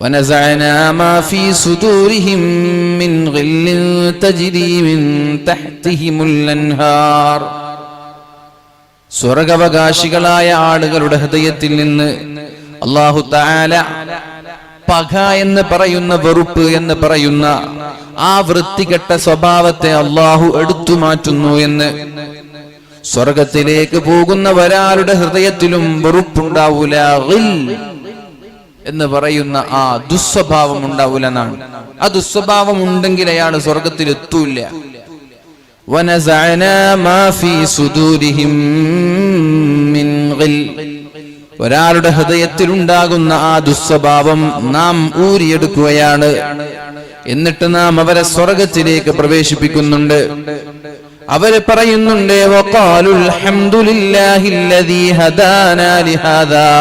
وَنَزَعْنَا مَا فِي صُدُورِهِم مِّنْ غِلٍّ تَجْرِي مِنْ تَحْتِهِمُ الْأَنْهَارُ. സ്വർഗാവകാശികളായ ആളുകളുടെ ഹൃദയത്തിൽ നിന്ന് അല്ലാഹു തആല പക എന്ന് പറയുന്ന, വെറുപ്പ് എന്ന് പറയുന്ന ആ വൃത്തികെട്ട സ്വഭാവത്തെ അല്ലാഹു എടുത്തു മാറ്റുന്നു എന്ന്. സ്വർഗത്തിലേക്ക് പോകുന്ന ഒരാളുടെ ഹൃദയത്തിലും വെറുപ്പുണ്ടാവൂല, ഗിൽ എന്ന് പറയുന്ന ആ ദുസ്വഭാവം ഉണ്ടാവൂല എന്നാണ്. ആ ദുസ്വഭാവം ഉണ്ടെങ്കിൽ അയാൾ സ്വർഗത്തിൽ എത്തൂല്ല. വനസഅനാ മാ ഫീ സുദൂരിഹിം മിൻ ഗിൽ. ഒരാളുടെ ഹൃദയത്തിൽ ഉണ്ടാകുന്ന ആ ദുസ്വഭാവം നാം ഊരിയെടുക്കുകയാണ്. എന്നിട്ട് നാം അവരെ സ്വർഗത്തിലേക്ക് പ്രവേശിപ്പിക്കുന്നുണ്ട്. അവര് പറയുന്നുണ്ട്, വഖാലുൽ ഹംദുലില്ലാഹില്ലദീ ഹദാനാ ലിഹാദാ.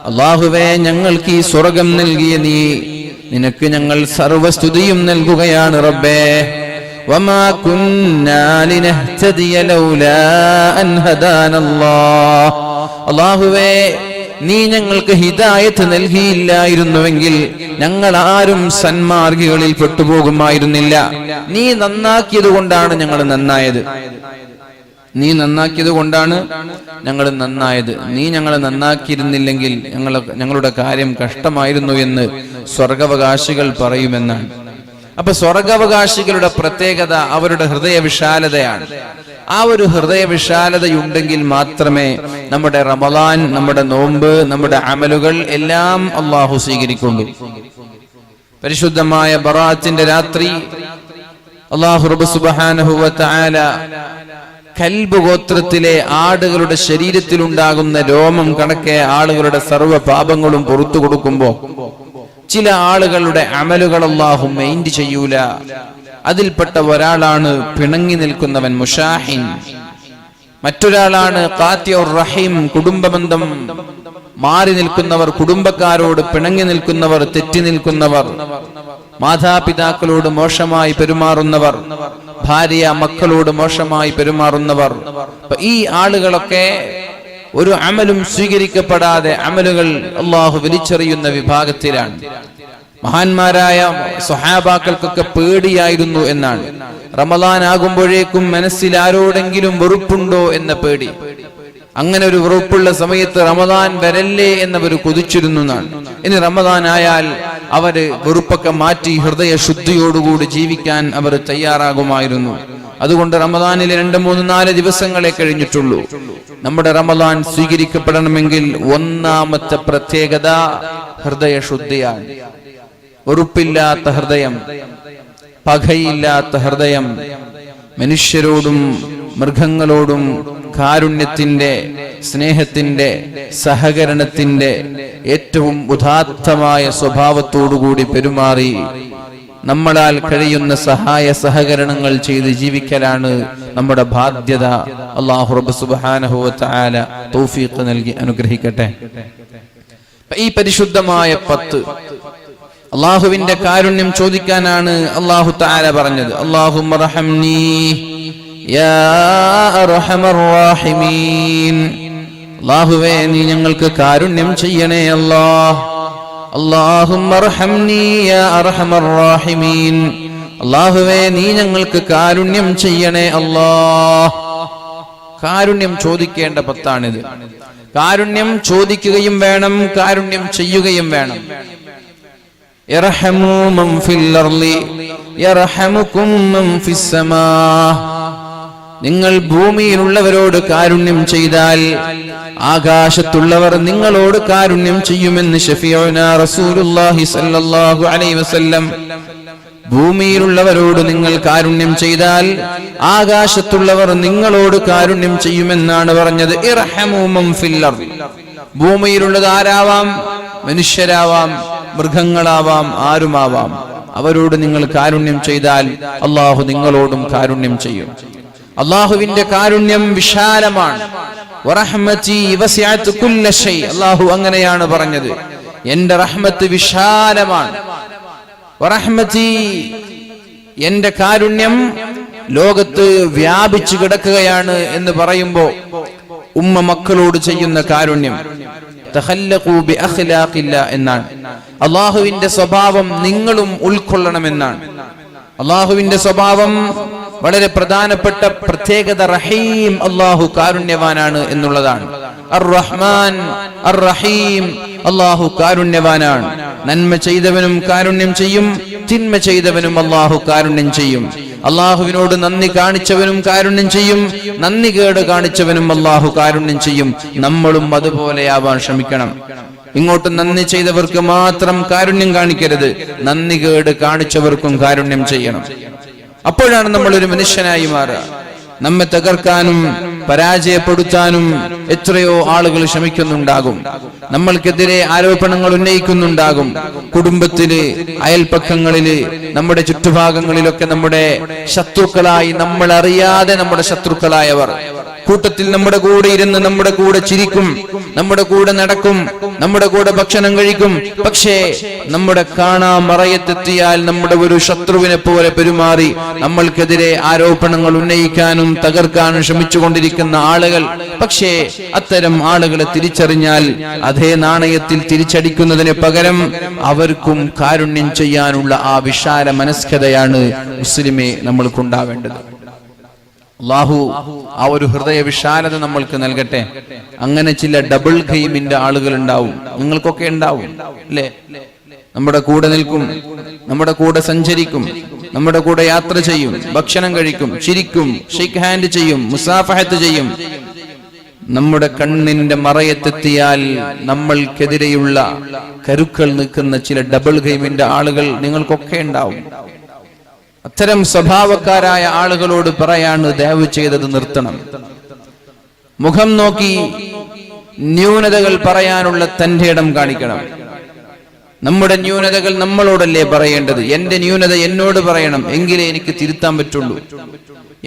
അല്ലാഹുവേ, ഞങ്ങൾക്ക് ഈ സ്വർഗം നൽകിയ നിനക്ക് ഞങ്ങൾ സർവസ്തുതിയും നൽകുകയാണ് റബ്ബേ. വമാ കുന്നാ ലിനഹ്തദിയ ലൗലാ അൻ ഹദാനല്ലാഹ്. അല്ലാഹുവേ, നീ ഞങ്ങൾക്ക് ഹിദായത്ത് നൽകിയില്ലായിരുന്നുവെങ്കിൽ ഞങ്ങൾ ആരും സന്മാർഗികളിൽ പെട്ടുപോകുമായിരുന്നില്ല. നീ നന്നാക്കിയത് കൊണ്ടാണ് ഞങ്ങൾ നന്നായത്. നീ നന്നാക്കിയത് കൊണ്ടാണ് ഞങ്ങൾ നന്നായത്. നീ ഞങ്ങളെ നന്നാക്കിയിരുന്നില്ലെങ്കിൽ ഞങ്ങളുടെ കാര്യം കഷ്ടമായിരുന്നു എന്ന് സ്വർഗാവകാശികൾ പറയുമെന്നാണ്. അപ്പൊ സ്വർഗാവകാശികളുടെ പ്രത്യേകത അവരുടെ ഹൃദയവിശാലതയാണ്. ആ ഒരു ഹൃദയവിശാലതയുണ്ടെങ്കിൽ മാത്രമേ നമ്മുടെ റമളാൻ, നമ്മുടെ നോമ്പ്, നമ്മുടെ അമലുകൾ എല്ലാം അല്ലാഹു സ്വീകരിക്കുള്ളൂ. പരിശുദ്ധമായ ബറാത്തിന്റെ രാത്രി അല്ലാഹു റബ്ബ് സുബ്ഹാനഹു വ തആല കൽബ് ഗോത്രത്തിലെ ആടുകളുടെ ശരീരത്തിലുണ്ടാകുന്ന രോമം കണക്കെ ആളുകളുടെ സർവ്വ പാപങ്ങളും പുറത്തു കൊടുക്കുമ്പോ ചില ആളുകളുടെ അമലുകൾ അല്ലാഹു മൈൻഡ് ചെയ്യൂല. അതിൽപ്പെട്ട ഒരാളാണ് പിണങ്ങി നിൽക്കുന്നവൻ, മുഷാഹിൻ. മറ്റൊരാളാണ് ഖാതിഉർ റഹീം, കുടുംബബന്ധം മാറി നിൽക്കുന്നവർ, കുടുംബക്കാരോട് പിണങ്ങി നിൽക്കുന്നവർ, തെറ്റി നിൽക്കുന്നവർ, മാതാപിതാക്കളോട് മോശമായി പെരുമാറുന്നവർ, ഭാര്യ മക്കളോട് മോശമായി പെരുമാറുന്നവർ. ഈ ആളുകളൊക്കെ ഒരു അമലും സ്വീകരിക്കപ്പെടാതെ അമലുകൾ അല്ലാഹു വലിച്ചെറിയുന്ന വിഭാഗത്തിലാണ്. മഹാന്മാരായ സ്വഹാബാക്കൾക്കൊക്കെ പേടിയായിരുന്നു എന്നാണ്. റമളാൻ ആകുമ്പോഴേക്കും മനസ്സിൽ ആരോടെങ്കിലും വെറുപ്പുണ്ടോ എന്ന പേടി. അങ്ങനെ ഒരു വെറുപ്പുള്ള സമയത്ത് റമളാൻ വരല്ലേ എന്നവർ കൊതിച്ചിരുന്നു എന്നാണ്. ഇനി റമളാൻ ആയാൽ അവര് വെറുപ്പൊക്കെ മാറ്റി ഹൃദയ ശുദ്ധിയോടുകൂടി ജീവിക്കാൻ അവർ തയ്യാറാകുമായിരുന്നു. അതുകൊണ്ട് റമളാനിലെ 2, 3, 4 ദിവസങ്ങളെ കഴിഞ്ഞിട്ടുള്ളൂ. നമ്മുടെ റമളാൻ സ്വീകരിക്കപ്പെടണമെങ്കിൽ ഒന്നാമത്തെ പ്രത്യേകത ഹൃദയശുദ്ധിയാണ്. വെറുപ്പില്ലാത്ത ഹൃദയം, പകയില്ലാത്ത ഹൃദയം, മനുഷ്യരോടും മൃഗങ്ങളോടും കാരുണ്യത്തിന്റെ, സ്നേഹത്തിന്റെ, സഹകരണത്തിന്റെ ഏറ്റവും ഉദാത്തമായ സ്വഭാവത്തോടുകൂടി പെരുമാറി നമ്മളാൽ കഴിയുന്ന സഹായ സഹകരണങ്ങൾ ചെയ്ത് ജീവിക്കലാണ് നമ്മുടെ ബാധ്യത. അല്ലാഹു റബ്ബ് സുബ്ഹാനഹു വ തആല തൗഫീഖ് നൽകി അനുഗ്രഹിക്കട്ടെ. ഈ പരിശുദ്ധമായ 10 അല്ലാഹുവിന്റെ കാരുണ്യം ചോദിക്കാനാണ് അല്ലാഹു തആല പറഞ്ഞത്. അല്ലാഹുമ്മ റഹംനി യാ അർഹമർ റഹീമീൻ. അല്ലാഹുവേ, നീ ഞങ്ങൾക്ക് കാരുണ്യം ചെയ്യണേ അല്ലാഹ്. അല്ലാഹുമ്മ റഹംനി യാ അർഹമർ റഹീമീൻ. അല്ലാഹുവേ, നീ ഞങ്ങൾക്ക് കാരുണ്യം ചെയ്യണേ അല്ലാഹ്. കാരുണ്യം ചോദിക്കേണ്ട 10ആണിത്. കാരുണ്യം ചോദിക്കുകയും വേണം, കാരുണ്യം ചെയ്യുകയും വേണം. യർഹമു മൻ ഫിൽ അർളി യർഹമുകും മൻ ഫിസ് സമാ. നിങ്ങൾ ഭൂമിയിലുള്ളവരോട് കാരുണ്യം ചെയ്താൽ ആകാശത്തുള്ളവർ നിങ്ങളോട് കാരുണ്യം ചെയ്യുമെന്ന് ശഫീഉനാ റസൂലുള്ളാഹി സ്വല്ലല്ലാഹു അലൈഹി വസല്ലം. ഭൂമിയിലുള്ളവരോട് നിങ്ങൾ കാരുണ്യം ചെയ്താൽ ആകാശത്തുള്ളവർ നിങ്ങളോട് കാരുണ്യം ചെയ്യുമെന്നാണ് പറഞ്ഞത്. ഇർഹമു മൻ ഫിൽ അർളി. ഭൂമിയിലുള്ളത് ആരാവാം? മനുഷ്യരാവാം, മൃഗങ്ങളാവാം, ആരുമാവാം. അവരോട് നിങ്ങൾ കാരുണ്യം ചെയ്താൽ അല്ലാഹു നിങ്ങളോടും കാരുണ്യം ചെയ്യും. അല്ലാഹുവിന്റെ കാരുണ്യം വിശാലമാണ്. വറഹ്മതി വസിഅത് കുല്ല ഷൈ. അല്ലാഹു അങ്ങനെയാണ് പറഞ്ഞത്, എന്റെ റഹ്മത്ത് വിശാലമാണ്. വറഹ്മതി, എന്റെ കാരുണ്യം ലോകത്ത് വ്യാപിച്ചു കിടക്കുകയാണ് എന്ന് പറയുമ്പോ ഉമ്മ മക്കളോട് ചെയ്യുന്ന കാരുണ്യം, തഖല്ലഖൂ ബിഅഖ്ലാഖില്ലാ എന്നാണ്. അല്ലാഹുവിന്റെ സ്വഭാവം നിങ്ങളും ഉൾക്കൊള്ളണമെന്നാണ്. അല്ലാഹുവിന്റെ സ്വഭാവം വളരെ പ്രധാനപ്പെട്ട പ്രത്യേകത റഹീം, അല്ലാഹു കാരുണ്യവാനാണ് എന്നുള്ളതാണ്. അർ റഹ്മാൻ അർ റഹീം, അല്ലാഹു കാരുണ്യവാനാണ്. നന്മ ചെയ്തവനും കാരുണ്യം ചെയ്യും, തിന്മ ചെയ്തവനും അല്ലാഹു കാരുണ്യം ചെയ്യും. അല്ലാഹുവിനോട് നന്ദി കാണിച്ചവനും കാരുണ്യം ചെയ്യും, നന്ദികേട് കാണിച്ചവനും അല്ലാഹു കാരുണ്യം ചെയ്യും. നമ്മളും അതുപോലെയാവാൻ ശ്രമിക്കണം. ഇങ്ങോട്ട് നന്ദി ചെയ്തവർക്ക് മാത്രം കാരുണ്യം കാണിക്കരുത്, നന്ദികേട് കാണിച്ചവർക്കും കാരുണ്യം ചെയ്യണം. അപ്പോഴാണ് നമ്മൾ ഒരു മനുഷ്യനായി മാറുക. നമ്മെ തകർക്കാനും പരാജയപ്പെടുത്താനും എത്രയോ ആളുകൾ ശ്രമിക്കുന്നുണ്ടാകും. നമ്മൾക്കെതിരെ ആരോപണങ്ങൾ ഉന്നയിക്കുന്നുണ്ടാകും. കുടുംബത്തില്, അയൽപക്കങ്ങളില്, നമ്മുടെ ചുറ്റുഭാഗങ്ങളിലൊക്കെ നമ്മുടെ ശത്രുക്കളായി, നമ്മൾ അറിയാതെ നമ്മുടെ ശത്രുക്കളായവർ കൂട്ടത്തിൽ നമ്മുടെ കൂടെ ഇരുന്ന് നമ്മുടെ കൂടെ ചിരിക്കും, നമ്മുടെ കൂടെ നടക്കും, നമ്മുടെ കൂടെ ഭക്ഷണം കഴിക്കും. പക്ഷേ നമ്മുടെ കാണാമറയത്തെത്തിയാൽ നമ്മുടെ ഒരു ശത്രുവിനെ പോലെ പെരുമാറി നമ്മൾക്കെതിരെ ആരോപണങ്ങൾ ഉന്നയിക്കാനും തകർക്കാനും ശ്രമിച്ചുകൊണ്ടിരിക്കുന്ന ആളുകൾ. പക്ഷേ അത്തരം ആളുകളെ തിരിച്ചറിഞ്ഞാൽ അതേ നാണയത്തിൽ തിരിച്ചടിക്കുന്നതിന് പകരം അവർക്കും കാരുണ്യം ചെയ്യാനുള്ള ആ വിശാല മനസ്കതയാണ് മുസ്ലിമെ നമ്മൾക്കുണ്ടാവേണ്ടത്. അല്ലാഹു ആ ഒരു ഹൃദയ വിശാലത നമ്മൾക്ക് നൽകട്ടെ. അങ്ങനെ ചില ഡബിൾ ഗെയിമിന്റെ ആളുകൾ ഉണ്ടാവും, നിങ്ങൾക്കൊക്കെ ഉണ്ടാവും അല്ലേ? നമ്മുടെ കൂടെ നിൽക്കും, നമ്മുടെ കൂടെ സഞ്ചരിക്കും, നമ്മുടെ കൂടെ യാത്ര ചെയ്യും, ഭക്ഷണം കഴിക്കും, ചിരിക്കും, ഷെയ്ക്ക് ഹാൻഡ് ചെയ്യും, മുസാഫഹത്ത് ചെയ്യും. നമ്മുടെ കണ്ണിന്റെ മറയത്തെത്തിയാൽ നമ്മൾക്കെതിരെയുള്ള കരുക്കൾ നിൽക്കുന്ന ചില ഡബിൾ ഗെയിമിന്റെ ആളുകൾ നിങ്ങൾക്കൊക്കെ ഉണ്ടാവും. അത്തരം സ്വഭാവക്കാരായ ആളുകളോട് പറയാണ്, ദയവ് ചെയ്തത് നിർത്തണം. മുഖം നോക്കി ന്യൂനതകൾ പറയാനുള്ള തന്റെ ഇടം കാണിക്കണം. നമ്മുടെ ന്യൂനതകൾ നമ്മളോടല്ലേ പറയേണ്ടത്? എന്റെ ന്യൂനത എന്നോട് പറയണം, എങ്കിലേ എനിക്ക് തിരുത്താൻ പറ്റുള്ളൂ.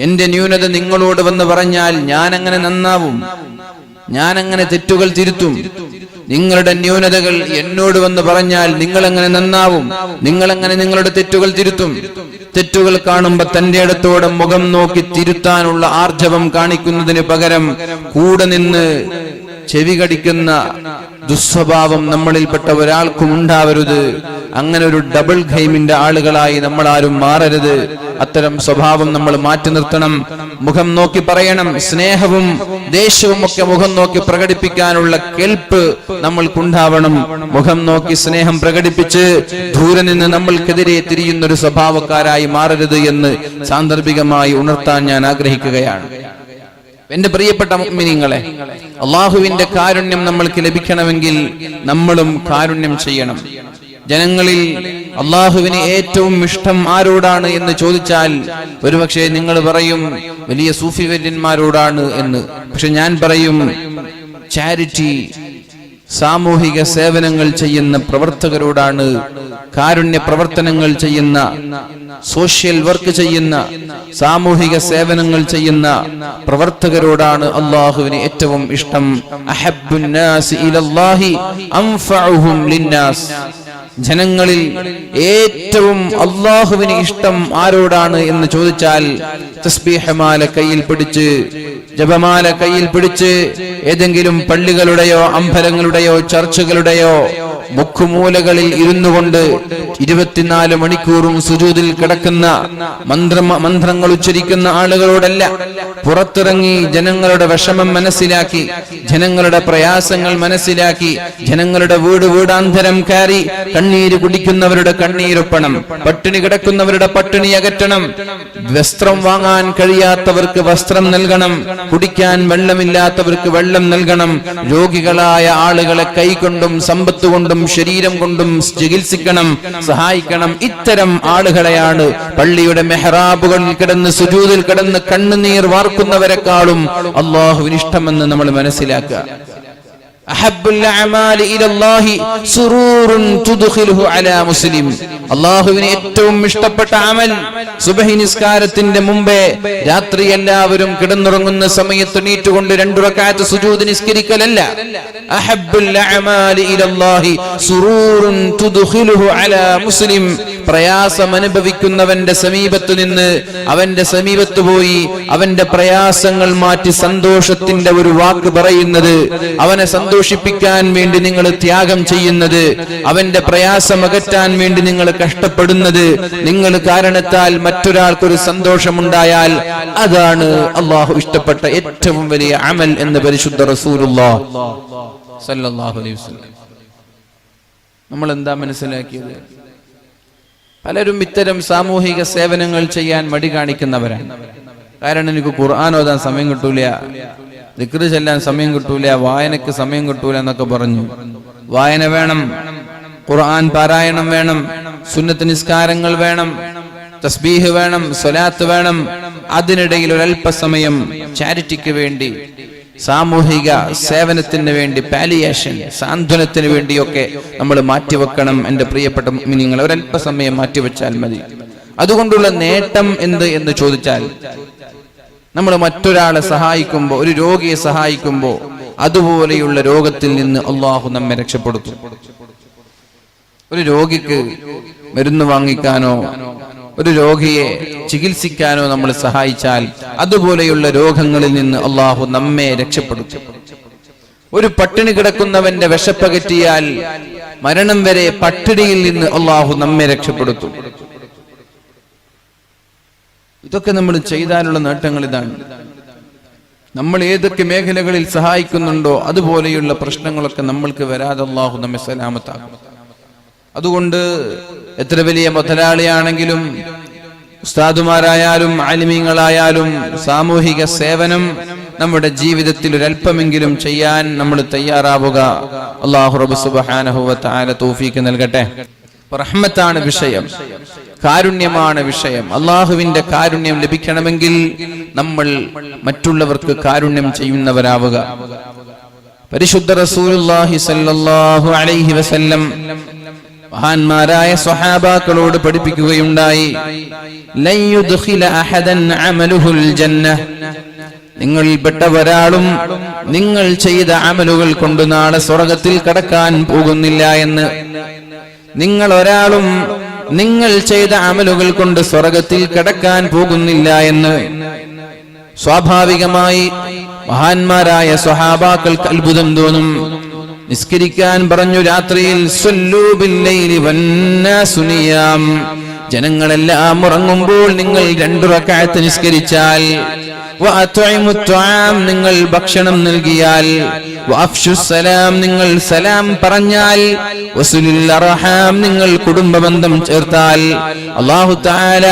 എന്റെ ന്യൂനത നിങ്ങളോട് വന്ന് പറഞ്ഞാൽ ഞാൻ അങ്ങനെ നന്നാവും, ഞാൻ അങ്ങനെ തെറ്റുകൾ തിരുത്തും. നിങ്ങളുടെ ന്യൂനതകൾ എന്നോട് വന്ന് പറഞ്ഞാൽ നിങ്ങൾ അങ്ങനെ നന്നാവും, നിങ്ങൾ അങ്ങനെ നിങ്ങളുടെ തെറ്റുകൾ തിരുത്തും. തെറ്റുകൾ കാണുമ്പോ തന്റെ അടുത്തോടെ മുഖം നോക്കി തിരുത്താനുള്ള ആർജവം കാണിക്കുന്നതിന് പകരം കൂടെ നിന്ന് ചെവി കടിക്കുന്ന ദുസ്വഭാവം നമ്മളിൽപ്പെട്ട ഒരാൾക്കും ഉണ്ടാവരുത്. അങ്ങനെ ഒരു ഡബിൾ ഗെയിമിന്റെ ആളുകളായി നമ്മൾ ആരും മാറരുത്. അത്തരം സ്വഭാവം നമ്മൾ മാറ്റി നിർത്തണം. മുഖം നോക്കി പറയണം. സ്നേഹവും ദേഷ്യവും ഒക്കെ മുഖം നോക്കി പ്രകടിപ്പിക്കാനുള്ള കെൽപ്പ് നമ്മൾക്കുണ്ടാവണം. മുഖം നോക്കി സ്നേഹം പ്രകടിപ്പിച്ച് ദൂരെ നിന്ന് നമ്മൾക്കെതിരെ തിരിയുന്നൊരു സ്വഭാവക്കാരായി മാറരുത് എന്ന് സാന്ദർഭികമായി ഉണർത്താൻ ഞാൻ ആഗ്രഹിക്കുകയാണ്. എന്റെ പ്രിയപ്പെട്ട മുഅ്മിനീങ്ങളെ, അല്ലാഹുവിന്റെ കാരുണ്യം നമ്മൾക്ക് ലഭിക്കണമെങ്കിൽ നമ്മളും കാരുണ്യം ചെയ്യണം. ജനങ്ങളിൽ അല്ലാഹുവിന് ഏറ്റവും ഇഷ്ടം ആരോടാണ് എന്ന് ചോദിച്ചാൽ ഒരുപക്ഷെ നിങ്ങൾ പറയും വലിയ സൂഫി വര്യന്മാരോടാണ് എന്ന്. പക്ഷെ ഞാൻ പറയും ചാരിറ്റി, സാമൂഹിക സേവനങ്ങൾ ചെയ്യുന്ന പ്രവർത്തകരോടാണ്, കാരുണ്യ പ്രവർത്തനങ്ങൾ ചെയ്യുന്ന, സോഷ്യൽ വർക്ക് ചെയ്യുന്ന, സാമൂഹിക സേവനങ്ങൾ ചെയ്യുന്ന പ്രവർത്തകരോടാണ് അല്ലാഹുവിന് ഏറ്റവും ഇഷ്ടം. അഹബ്ബുൻ നാസി ഇലല്ലാഹി അൻഫഉഹും ലിന്നാസ്. ജനങ്ങളിൽ ഏറ്റവും അല്ലാഹുവിന് ഇഷ്ടം ആരോടാണ് എന്ന് ചോദിച്ചാൽ തസ്ബീഹമാല കയ്യിൽ പിടിച്ച്, ജപമാല കയ്യിൽ പിടിച്ച് ഏതെങ്കിലും പള്ളികളുടെയോ അമ്പലങ്ങളുടെയോ ചർച്ചുകളുടെയോ മുക്കുമൂലകളിൽ ഇരുന്നു കൊണ്ട് 24 മണിക്കൂറും സുജൂദിൽ കിടക്കുന്ന മന്ത്രങ്ങൾ ഉച്ചരിക്കുന്ന ആളുകളോടല്ല. പുറത്തിറങ്ങി ജനങ്ങളുടെ വിഷമം മനസ്സിലാക്കി, ജനങ്ങളുടെ പ്രയാസങ്ങൾ മനസ്സിലാക്കി, ജനങ്ങളുടെ വീടാന്തരം കയറി കണ്ണീര് കുടിക്കുന്നവരുടെ കണ്ണീരൊപ്പണം, പട്ടിണി കിടക്കുന്നവരുടെ പട്ടിണി അകറ്റണം, വസ്ത്രം വാങ്ങാൻ കഴിയാത്തവർക്ക് വസ്ത്രം നൽകണം, കുടിക്കാൻ വെള്ളമില്ലാത്തവർക്ക് വെള്ളം നൽകണം, രോഗികളായ ആളുകളെ കൈകൊണ്ടും സമ്പത്ത് കൊണ്ടും ശരീരം കൊണ്ടും ചികിത്സിക്കണം, സഹായിക്കണം. ഇത്തരം ആളുകളെയാണ് പള്ളിയുടെ മെഹ്റാബുകളിൽ കിടന്ന് സുജൂദിൽ കിടന്ന് കണ്ണുനീർ വാർക്കുന്നവരെക്കാളും അല്ലാഹുവിന് ഇഷ്ടമെന്ന് നമ്മൾ മനസ്സിലാക്കുക. അഹബ്ബുൽ അഅമാലി ഇലല്ലാഹി സുറൂറുൻ തുദ്ഖിലുഹു അലാ മുസ്ലിം. അല്ലാഹുവിന് ഏറ്റവും ഇഷ്ടപ്പെട്ട അമൽ സുബ്ഹി നിസ്കാരത്തിന്റെ മുമ്പേ രാത്രി എല്ലാവരും കിടന്നുറങ്ങുന്ന സമയത്ത് എണീറ്റുകൊണ്ട് 2 റക്അത്ത് സുജൂദ് നിസ്കരിക്കലല്ല. അഹബ്ബുൽ അഅമാലി ഇലല്ലാഹി സുറൂറുൻ തുദ്ഖിലുഹു അലാ മുസ്ലിം. പ്രയാസം അനുഭവിക്കുന്നവന്റെ സമീപത്തു നിന്ന് അവന്റെ സമീപത്ത് പോയി അവന്റെ പ്രയാസങ്ങൾ മാറ്റി സന്തോഷത്തിന്റെ ഒരു വാക്ക് പറയുന്നത്, അവനെ സന്തോഷിപ്പിക്കാൻ വേണ്ടി നിങ്ങൾ ത്യാഗം ചെയ്യുന്നത്, അവന്റെ പ്രയാസം അകറ്റാൻ വേണ്ടി നിങ്ങൾ കഷ്ടപ്പെടുന്നത്, നിങ്ങൾ കാരണത്താൽ മറ്റൊരാൾക്കൊരു സന്തോഷമുണ്ടായാൽ അതാണ് അള്ളാഹു ഇഷ്ടപ്പെട്ട ഏറ്റവും വലിയ അമൽ എന്ന് പരിശുദ്ധ റസൂലുള്ളാഹി സ്വല്ലല്ലാഹു അലൈഹി വസല്ലം. നമ്മൾ എന്താ മനസ്സിലാക്കിയത്? പലരും ഇത്തരം സാമൂഹിക സേവനങ്ങൾ ചെയ്യാൻ മടി കാണിക്കുന്നവരാണ്. കാരണം എനിക്ക് ഖുർആൻ ഓതാൻ സമയം കിട്ടൂല, ദിക്റ് ചൊല്ലാൻ സമയം കിട്ടൂല, വായനക്ക് സമയം കിട്ടൂല എന്നൊക്കെ പറഞ്ഞു. വായന വേണം, ഖുർആൻ പാരായണം വേണം, സുന്നത്ത് നിസ്കാരങ്ങൾ വേണം, തസ്ബീഹ് വേണം, സ്വലാത്ത് വേണം. അതിനിടയിൽ ഒരല്പസമയം ചാരിറ്റിക്ക് വേണ്ടി, സാമൂഹിക സേവനത്തിന് വേണ്ടി, പാലിയേഷൻ സാന്ത്വനത്തിന് വേണ്ടിയൊക്കെ നമ്മൾ മാറ്റിവെക്കണം. എൻ്റെ പ്രിയപ്പെട്ട മുഅ്മിനീങ്ങൾ, ഒരല്പസമയം മാറ്റിവെച്ചാൽ മതി. അതുകൊണ്ടുള്ള നേട്ടം എന്ത് എന്ന് ചോദിച്ചാൽ, നമ്മൾ മറ്റൊരാളെ സഹായിക്കുമ്പോൾ, ഒരു രോഗിയെ സഹായിക്കുമ്പോൾ അതുപോലെയുള്ള രോഗത്തിൽ നിന്ന് അള്ളാഹു നമ്മെ രക്ഷപ്പെടുത്തും. ഒരു രോഗിക്ക് മരുന്ന് വാങ്ങിക്കാനോ ഒരു രോഗിയെ ചികിത്സിക്കാനോ നമ്മൾ സഹായിച്ചാൽ അതുപോലെയുള്ള രോഗങ്ങളിൽ നിന്ന് അള്ളാഹു നമ്മെ രക്ഷപ്പെടുത്തും. ഒരു പട്ടിണി കിടക്കുന്നവന്റെ വിശപ്പകറ്റിയാൽ മരണം വരെ പട്ടിണിയിൽ നിന്ന് അള്ളാഹു നമ്മെ രക്ഷപ്പെടുത്തും. ഇതൊക്കെ നമ്മൾ ചെയ്താലുള്ള നേട്ടങ്ങൾ ഇതാണ്. നമ്മൾ ഏതൊക്കെ മേഖലകളിൽ സഹായിക്കുന്നുണ്ടോ അതുപോലെയുള്ള പ്രശ്നങ്ങളൊക്കെ നമ്മൾക്ക് വരാതെ അള്ളാഹു നമ്മെ സലാമത്താക്കും. അതുകൊണ്ട് എത്ര വലിയ മുതലാളിയാണെങ്കിലും, ഉസ്താദുമാരായാലും ആലിമീങ്ങളായാലും സാമൂഹിക സേവനം നമ്മുടെ ജീവിതത്തിൽ ഒരല്പമെങ്കിലും ചെയ്യാൻ നമ്മൾ തയ്യാറാവുക. അല്ലാഹു റബ്ബ് സുബ്ഹാനഹു വ തആല തൗഫീഖ് നൽകട്ടെ. റഹ്മത്താണ് വിഷയം, കാരുണ്യമാണ് വിഷയം. അള്ളാഹുവിന്റെ കാരുണ്യം ലഭിക്കണമെങ്കിൽ നമ്മൾ മറ്റുള്ളവർക്ക് കാരുണ്യം ചെയ്യുന്നവരാവുക. പരിശുദ്ധ റസൂലുള്ളാഹി സ്വല്ലല്ലാഹു അലൈഹി വസല്ലം മഹാന്മാരായ സ്വഹാബാക്കളോട് പഠിപ്പിക്കുകയുണ്ടായി, ലൻ യുദ്ഖില അഹദൻ അമലുഹുൽ ജന്നഹ, നിങ്ങളിൽപ്പെട്ട ഒരാളും നിങ്ങൾ ചെയ്ത അമലുകൾ കൊണ്ട് നാളെ സ്വർഗ്ഗത്തിൽ കടക്കാൻ പോകുന്നില്ല എന്ന്. നിങ്ങൾ ഒരാളും നിങ്ങൾ ചെയ്ത അമലുകൾ കൊണ്ട് സ്വർഗ്ഗത്തിൽ കടക്കാൻ പോകുന്നില്ല എന്ന്. സ്വാഭാവികമായി മഹാന്മാരായ സ്വഹാബാക്കൾക്ക് അത്ഭുതം തോന്നും. നിസ്കരിക്കാൻ പറഞ്ഞു രാത്രിയിൽ, സ്വല്ലൂ ബില്ലൈലി വന്നാസു നിയാം, ജനങ്ങളെല്ലാം ഉറങ്ങുമ്പോൾ നിങ്ങൾ 2 റക്അത്ത് നിസ്കരിച്ചാൽ, വഅത്ഇമു ത്വആം, നിങ്ങൾ ഭക്ഷണം നൽകിയാൽ, വഅഫ്ശു സലാം, നിങ്ങൾ സലാം പറഞ്ഞാൽ, വസുലിൽ അർഹാം, നിങ്ങൾ കുടുംബബന്ധം ചേർത്താൽ അല്ലാഹു തആല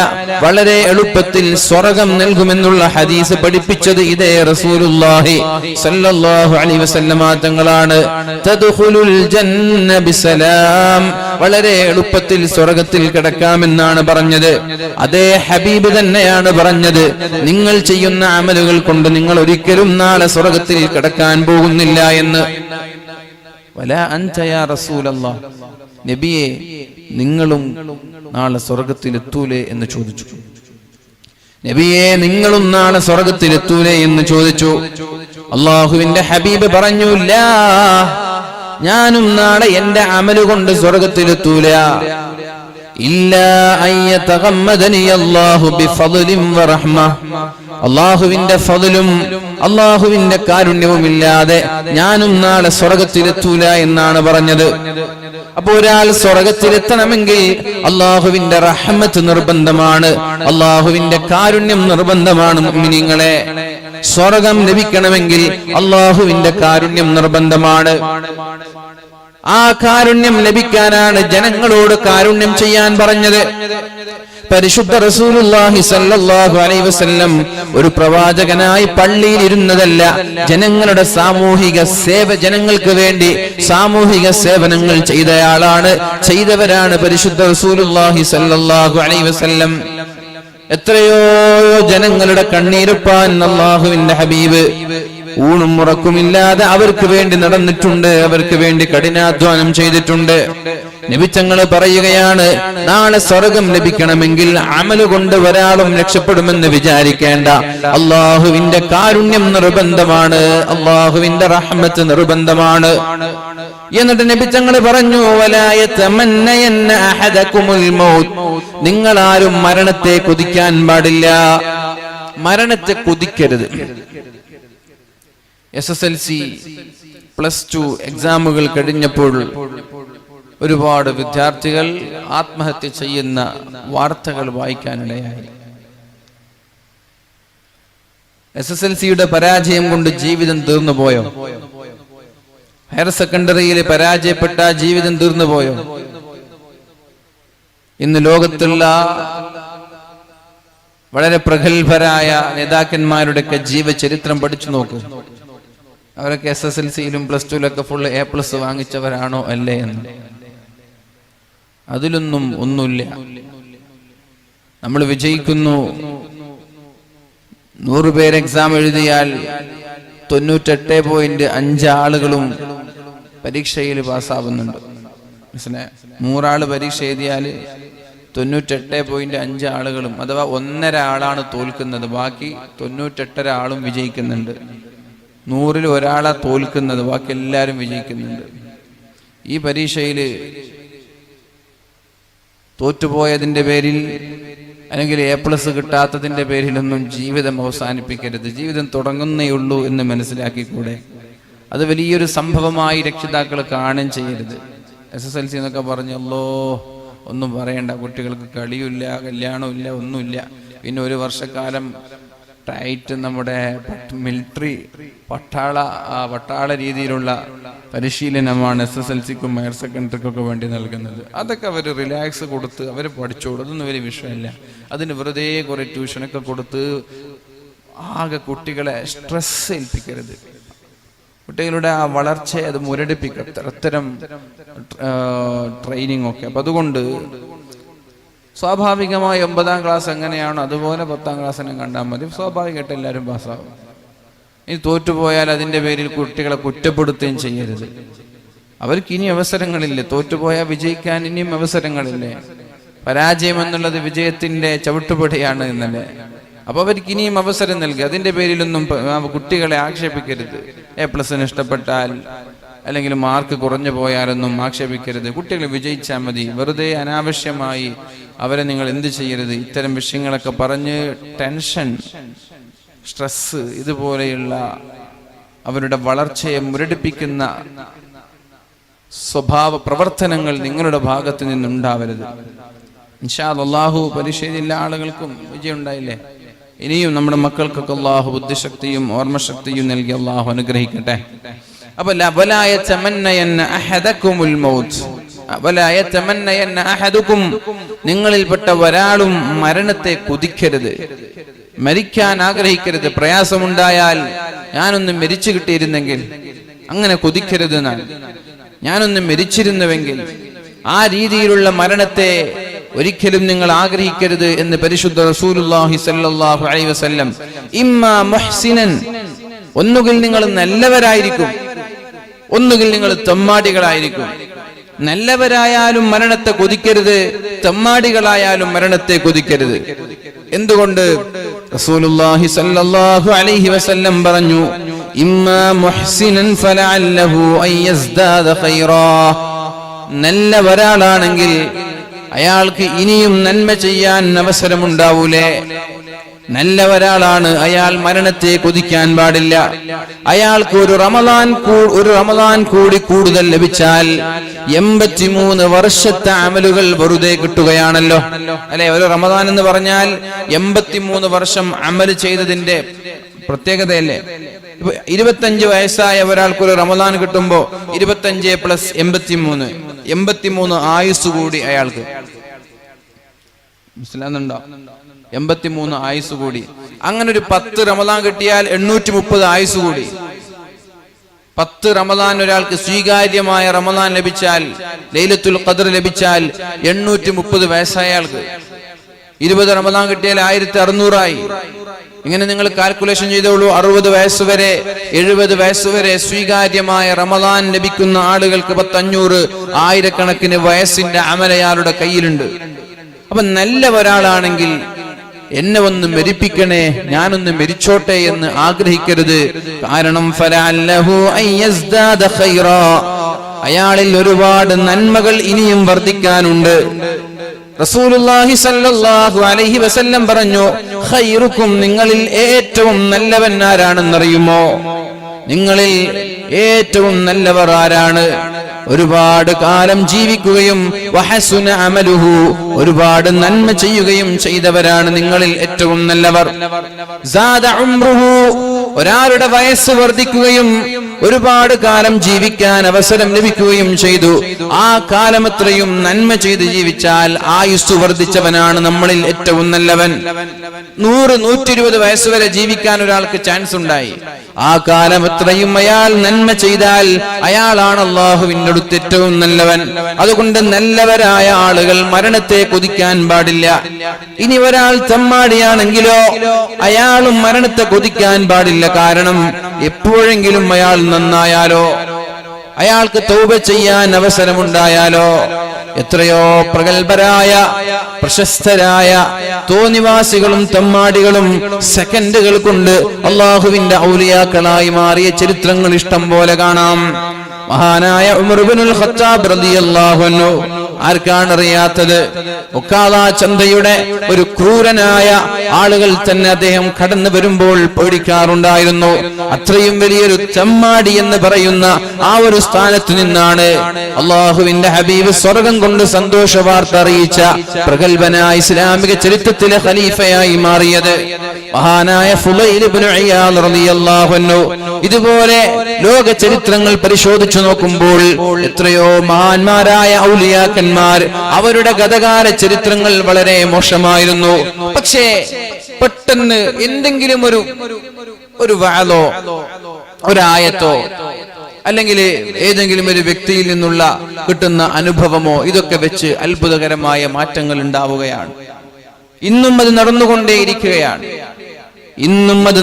വളരെ എളുപ്പത്തിൽ സ്വർഗ്ഗം നൽകുമെന്നുള്ള ഹദീസ് പഠിപ്പിച്ചത് ഇതേ റസൂലുള്ളാഹി സ്വല്ലല്ലാഹു അലൈഹി വസല്ലമ തങ്ങളാണ്. തദ്ഖുലുൽ ജന്ന ബിസലാം, വളരെ എളുപ്പത്തിൽ സ്വർഗ്ഗത്തിൽ കിടക്കാമെന്നാണ് പറഞ്ഞത്. അതേ ഹബീബ് തന്നെയാണ് പറഞ്ഞത്, നിങ്ങൾ ചെയ്യുന്ന അമലുകൾ കൊണ്ട് നിങ്ങൾ ഒരിക്കലും നാളെ സ്വർഗ്ഗത്തിൽ കിടക്കാൻ പോകുന്നില്ല എന്ന്. വലാ അൻത യാ റസൂലല്ലാഹ്, നബിയെ നിങ്ങളും നാളെ സ്വർഗ്ഗത്തിൽ എത്തൂലേ എന്ന് ചോദിച്ചു. നബിയെ നിങ്ങളും നാളെ സ്വർഗ്ഗത്തിൽ എത്തൂലേ എന്ന് ചോദിച്ചു. അല്ലാഹുവിന്റെ ഹബീബ് പറഞ്ഞു, ലാ, ഞാനും നാളെ എന്റെ അമല് കൊണ്ട് സ്വർഗ്ഗത്തിലെത്തൂല. ഇല്ലാ അയ്യതഗമ്മദനി അല്ലാഹു ബിഫദ്ലിൻ വറഹ്മ, അല്ലാഹുവിന്റെ ഫദ്ലും അല്ലാഹുവിന്റെ കാരുണ്യവും ഇല്ലാതെ ഞാനും നാളെ സ്വർഗ്ഗത്തിലെത്തൂല എന്നാണ് പറഞ്ഞത്. അപ്പോൾ ഒരാൾ സ്വർഗ്ഗത്തിലെത്തണമെങ്കിൽ അല്ലാഹുവിന്റെ റഹ്മത്ത് നിർബന്ധമാണ്, അല്ലാഹുവിന്റെ കാരുണ്യം നിർബന്ധമാണ്. മുഅ്മിനീങ്ങളെ, സ്വർഗ്ഗം ലഭിക്കണമെങ്കിൽ അല്ലാഹുവിന്റെ കാരുണ്യം നിർബന്ധമാണ്. ആ കാരുണ്യം ലഭിക്കാനാണ് ജനങ്ങളോട് കാരുണ്യം ചെയ്യാൻ പറഞ്ഞത്. പരിശുദ്ധ റസൂലുള്ളാഹി സ്വല്ലല്ലാഹു അലൈഹി വസല്ലം ഒരു പ്രവാചകനായി പള്ളിയിൽ ഇരുന്നതല്ല, ജനങ്ങളുടെ ജനങ്ങൾക്ക് വേണ്ടി സാമൂഹിക സേവനങ്ങൾ ചെയ്തവരാണ് പരിശുദ്ധ റസൂലുള്ളാഹി സ്വല്ലല്ലാഹു അലൈഹി വസല്ലം. എത്രയോ ജനങ്ങളുടെ കണ്ണീരൊപ്പാൻ അല്ലാഹുവിന്റെ ഹബീബ് ഊണും ഉറക്കുമില്ലാതെ അവർക്ക് വേണ്ടി നടന്നിട്ടുണ്ട്, അവർക്ക് വേണ്ടി കഠിനാധ്വാനം ചെയ്തിട്ടുണ്ട്. നബിതങ്ങൾ പറയുകയാണ്, നാളെ സ്വർഗം ലഭിക്കണമെങ്കിൽ അമല് കൊണ്ട് ഒരാളും രക്ഷപ്പെടുമെന്ന് വിചാരിക്കേണ്ട. അള്ളാഹുവിന്റെ കാരുണ്യം നിർബന്ധമാണ്, അള്ളാഹുവിന്റെ റഹ്മത്ത് നിർബന്ധമാണ്. എന്നിട്ട് നബിതങ്ങൾ പറഞ്ഞു, വലാ യതമന്നയന്ന അഹദകുമുൽ മൗത്ത്, നിങ്ങൾ ആരും മരണത്തെ കൊതിക്കാൻ പാടില്ല, മരണത്തെ കൊതിക്കരുത്. SSLC +2 എക്സാമുകൾ കഴിഞ്ഞപ്പോൾ ഒരുപാട് വിദ്യാർത്ഥികൾ ആത്മഹത്യ ചെയ്യുന്ന വാർത്തകൾ വായിക്കാനിടയായി. SSLCയുടെ പരാജയം കൊണ്ട് ജീവിതം തീർന്നുപോയോ? ഹയർ സെക്കൻഡറിയിൽ പരാജയപ്പെട്ട ജീവിതം തീർന്നുപോയോ? ഇന്ന് ലോകത്തുള്ള വളരെ പ്രഗത്ഭരായ നേതാക്കന്മാരുടെയൊക്കെ ജീവചരിത്രം പഠിച്ചു നോക്കൂ. അവരൊക്കെ SSLCയിലും +2 ഫുൾ A+ വാങ്ങിച്ചവരാണോ അല്ലേ എന്ന്. അതിലൊന്നും ഒന്നുമില്ല. നമ്മൾ വിജയിക്കുന്നു. 100 പേര് എക്സാം എഴുതിയാൽ 98.5 ആളുകളും പരീക്ഷയിൽ പാസ്സാവുന്നുണ്ട്. 100 ആള് പരീക്ഷ എഴുതിയാൽ 98.5 ആളുകളും, അഥവാ 1.5 ആളാണ് തോൽക്കുന്നത്, ബാക്കി 98 ആളും വിജയിക്കുന്നുണ്ട്. 100-ൽ ഒരാളാ തോൽക്കുന്നത്, ബാക്കി എല്ലാവരും വിജയിക്കുന്നുണ്ട്. ഈ പരീക്ഷയിൽ തോറ്റുപോയതിന്റെ പേരിൽ അല്ലെങ്കിൽ A+ കിട്ടാത്തതിന്റെ പേരിലൊന്നും ജീവിതം അവസാനിപ്പിക്കരുത്. ജീവിതം തുടങ്ങുന്നേയുള്ളൂ എന്ന് മനസ്സിലാക്കിക്കൂടെ? അത് വലിയൊരു സംഭവമായി രക്ഷിതാക്കൾ കാണുകയും ചെയ്യരുത്. SSLC എന്നൊക്കെ പറഞ്ഞല്ലോ, ഒന്നും പറയണ്ട, കുട്ടികൾക്ക് കളിയില്ല, കല്യാണമില്ല, ഒന്നുമില്ല. പിന്നെ 1 വർഷക്കാലം ടൈറ്റ് നമ്മുടെ മിലിറ്ററി പട്ടാള രീതിയിലുള്ള പരിശീലനമാണ് SSLCക്കും ഹയർ സെക്കൻഡറിക്കൊക്കെ വേണ്ടി നൽകുന്നത്. അതൊക്കെ അവർ റിലാക്സ് കൊടുത്ത് അവർ പഠിച്ചോളൂ, അതൊന്നും വലിയ വിഷയമല്ല. അതിന് വെറുതെ കുറെ ട്യൂഷനൊക്കെ കൊടുത്ത് ആകെ കുട്ടികളെ സ്ട്രെസ് ഏൽപ്പിക്കരുത്. കുട്ടികളുടെ ആ വളർച്ചയെ അത് മുരടിപ്പിക്കരുത്, അത്തരം ട്രെയിനിങ് ഒക്കെ. അപ്പം അതുകൊണ്ട് സ്വാഭാവികമായി 9ാം ക്ലാസ് എങ്ങനെയാണോ അതുപോലെ 10ാം ക്ലാസ്സിനെ കണ്ടാൽ മതി. സ്വാഭാവികമായിട്ട് എല്ലാവരും പാസ്സാവും. ഇനി തോറ്റുപോയാൽ അതിൻ്റെ പേരിൽ കുട്ടികളെ കുറ്റപ്പെടുത്തുകയും ചെയ്യരുത്. അവർക്ക് ഇനി അവസരങ്ങളില്ലേ? തോറ്റുപോയാൽ വിജയിക്കാൻ ഇനിയും അവസരങ്ങളില്ലേ? പരാജയം എന്നുള്ളത് വിജയത്തിന്റെ ചവിട്ടുപടിയാണ് എന്നല്ലേ? അപ്പൊ അവർക്ക് ഇനിയും അവസരം നൽകുക. അതിന്റെ പേരിലൊന്നും കുട്ടികളെ ആക്ഷേപിക്കരുത്. A+ ഇഷ്ടപ്പെട്ടാൽ അല്ലെങ്കിൽ മാർക്ക് കുറഞ്ഞു പോയാലൊന്നും ആക്ഷേപിക്കരുത്. കുട്ടികൾ വിജയിച്ചാൽ മതി. വെറുതെ അനാവശ്യമായി അവരെ നിങ്ങൾ എന്ത് ചെയ്യരുത്. ഇത്തരം വിഷയങ്ങളൊക്കെ പറഞ്ഞ് ടെൻഷൻ, സ്ട്രെസ്, ഇതുപോലെയുള്ള അവരുടെ വളർച്ചയെ മുരടിപ്പിക്കുന്ന സ്വഭാവ പ്രവർത്തനങ്ങൾ നിങ്ങളുടെ ഭാഗത്ത് നിന്നുണ്ടാവരുത്. ഇൻഷാ അല്ലാഹു പരീക്ഷയിലുള്ള ആളുകൾക്കും വിജയം ഉണ്ടായില്ലേ? ഇനിയും നമ്മുടെ മക്കൾക്കൊക്കെ അല്ലാഹു ബുദ്ധിശക്തിയും ഓർമ്മശക്തിയും നൽകി അല്ലാഹു അനുഗ്രഹിക്കട്ടെ. അപ്പൊ നിങ്ങളിൽപ്പെട്ട ഒരാളും മരണത്തെ കൊതിക്കരുത്, മരിക്കാൻ ആഗ്രഹിക്കരുത്. പ്രയാസമുണ്ടായാൽ ഞാനൊന്ന് മരിച്ചു കിട്ടിയിരുന്നെങ്കിൽ, അങ്ങനെ കൊതിക്കരുത്. ഞാനൊന്ന് മരിച്ചിരുന്നുവെങ്കിൽ, ആ രീതിയിലുള്ള മരണത്തെ ഒരിക്കലും നിങ്ങൾ ആഗ്രഹിക്കരുത് എന്ന് പരിശുദ്ധ റസൂലുള്ളാഹി സ്വല്ലല്ലാഹു അലൈഹി വസല്ലം. ഇമ്മാ മുഹ്സിനൻ, ഒന്നുകിൽ നിങ്ങൾ നല്ലവരായിരിക്കും, ഒന്നുകിൽ നിങ്ങൾ തെമ്മാടികളായിരിക്കും. നല്ലവരായാലും മരണത്തെ കൊതിക്കരുത്, തെമ്മാടികളായാലും മരണത്തെ കൊതിക്കരുത്. എന്തുകൊണ്ട്? റസൂലുള്ളാഹി സ്വല്ലല്ലാഹു അലൈഹി വസല്ലം പറഞ്ഞു, ഇമ്മാ മുഹ്സിനൻ ഫലഅല്ലഹു അയസ്ദാദ ഖൈറാ. നല്ല ഒരാളാണെങ്കിൽ അയാൾക്ക് ഇനിയും നന്മ ചെയ്യാൻ അവസരമുണ്ടാവൂലേ? നല്ല ഒരാളാണ്, അയാൾ മരണത്തെ കൊതിക്കാൻ പാടില്ല. അയാൾക്ക് ഒരു റമദാൻ കൂടി കൂടുതൽ ലഭിച്ചാൽ 83 വർഷത്തെ അമലുകൾ വെറുതെ കിട്ടുകയാണല്ലോ, അല്ലെ? ഒരു റമദാൻ എന്ന് പറഞ്ഞാൽ 83 വർഷം അമൽ ചെയ്തതിന്റെ പ്രത്യേകതയല്ലേ? 25 വയസ്സായ ഒരാൾക്ക് ഒരു റമദാൻ കിട്ടുമ്പോ 25 + 83 ആയുസ് കൂടി അയാൾക്ക്. മനസ്സിലാകുന്നുണ്ടോ? 83 ആയുസ് കൂടി. അങ്ങനെ ഒരു 10 റമദാൻ കിട്ടിയാൽ 830 ആയുസ് കൂടി. 10 റമദാൻ ഒരാൾക്ക് സ്വീകാര്യമായ റമദാൻ ലഭിച്ചാൽ, ലൈലത്തുൽ ഖദ്ർ ലഭിച്ചാൽ 830 വയസ്സായ ആൾക്ക്. 20 റമദാൻ കിട്ടിയാൽ 1600 ആയി. ഇങ്ങനെ നിങ്ങൾ കാൽക്കുലേഷൻ ചെയ്തോളൂ. 60 വയസ്സുവരെ 70 വയസ്സുവരെ സ്വീകാര്യമായ റമദാൻ ലഭിക്കുന്ന ആളുകൾക്ക് 500 ആയിരക്കണക്കിന് വയസ്സിന്റെ അമലയാളുടെ കയ്യിലുണ്ട്. അപ്പൊ നല്ല ഒരാളാണെങ്കിൽ എന്നെ ഒന്ന് മരിപ്പിക്കണേ, ഞാനൊന്ന് മരിച്ചോട്ടെ എന്ന് ആഗ്രഹിക്കരുത്. കാരണം ഫലഅല്ലഹു അയ്യസ്ദാദ ഖൈറാ, അയാളിൽ ഒരുപാട് നന്മകൾ ഇനിയും വർദ്ധിക്കാനുണ്ട്. റസൂലുള്ളാഹി സ്വല്ലല്ലാഹു അലൈഹി വസല്ലം പറഞ്ഞു, ഖൈറുക്കും, നിങ്ങളിൽ ഏറ്റവും നല്ലവൻ ആരാണെന്നറിയുമോ? നിങ്ങളിൽ ഏറ്റവും നല്ലവർ ആരാണ്? ഒരുപാട് കാലം ജീവിക്കുകയും വഹസുന അമലുഹു, ഒരുപാട് നന്മ ചെയ്യുകയും ചെയ്തവരാണ് നിങ്ങളിൽ ഏറ്റവും നല്ലവർ. സാദ ഉംറുഹു, ഒരാളുടെ വയസ്സ് വർദ്ധിക്കുകയും ഒരുപാട് കാലം ജീവിക്കാൻ അവസരം ലഭിക്കുകയും ചെയ്തു. ആ കാലമത്രയും നന്മ ചെയ്ത് ജീവിച്ചാൽ ആയുസ് വർദ്ധിച്ചവനാണ് നമ്മളിൽ ഏറ്റവും നല്ലവൻ. 100-120 വയസ്സ് വരെ ജീവിക്കാൻ ഒരാൾക്ക് ചാൻസ് ഉണ്ടായി. ആ കാലമത്രയും അയാൾ നന്മ ചെയ്താൽ അയാളാണ് അല്ലാഹുവിന്റെ അടുത്ത് ഏറ്റവും നല്ലവൻ. അതുകൊണ്ട് നല്ലവരായ ആളുകൾ മരണത്തെ കൊതിക്കാൻ പാടില്ല. ഇനി ഒരാൾ തമ്മാടിയാണെങ്കിലോ അയാളും മരണത്തെ കൊതിക്കാൻ പാടില്ല. കാരണം എപ്പോഴെങ്കിലും അയാൾ നന്നായാലോ, അയാൾക്ക് തൗബ ചെയ്യാൻ അവസരമുണ്ടായാലോ, എത്രയോ പ്രഗത്ഭരായ പ്രശസ്തരായ തോന്നിവാസികളും തമ്മാടികളും സെക്കൻഡുകൾ കൊണ്ട് അള്ളാഹുവിന്റെ ഔലിയാക്കളായി മാറിയ ചരിത്രങ്ങൾ ഇഷ്ടം പോലെ കാണാം. മഹാനായ ഉമർ ഇബ്നുൽ ഖത്താബ് റളിയല്ലാഹു അൻഹു, ആർക്കാണ് അറിയാത്തത്? ഒക്കാദ ചന്തയുടെ ഒരു ക്രൂരനായ ആളുകൾ തന്നെ അദ്ദേഹം കടന്നു വരുമ്പോൾ പേടിക്കാറുണ്ടായിരുന്നു. അത്രയും വലിയൊരു ചമ്മാടി എന്ന് പറയുന്ന ആ ഒരു സ്ഥാനത്ത് നിന്നാണ് അള്ളാഹുവിന്റെ ഹബീബ് സ്വർഗം കൊണ്ട് സന്തോഷ വാർത്ത അറിയിച്ച പ്രഗത്ഭനായ ഇസ്ലാമിക ചരിത്രത്തിലെ ഖലീഫയായി മാറിയത് മഹാനായ ഫുളൈൽ ഇബ്നു ഇയാദ് റളിയല്ലാഹു അൻഹു. ഇതുപോലെ ലോക ചരിത്രങ്ങൾ പരിശോധിച്ചു നോക്കുമ്പോൾ എത്രയോ മഹാന്മാരായ ഔലിയാക്കന്മാർ, അവരുടെ ഗതകാല ചരിത്രങ്ങൾ വളരെ മോശമായിരുന്നു. പക്ഷേ പെട്ടെന്ന് എന്തെങ്കിലും ഒരു വഅലോ ഒരായത്തോ അല്ലെങ്കിൽ ഏതെങ്കിലും ഒരു വ്യക്തിയിൽ നിന്നുള്ള കിട്ടുന്ന അനുഭവമോ ഇതൊക്കെ വെച്ച് അത്ഭുതകരമായ മാറ്റങ്ങൾ ഉണ്ടാവുകയാണ്. ഇന്നും അത്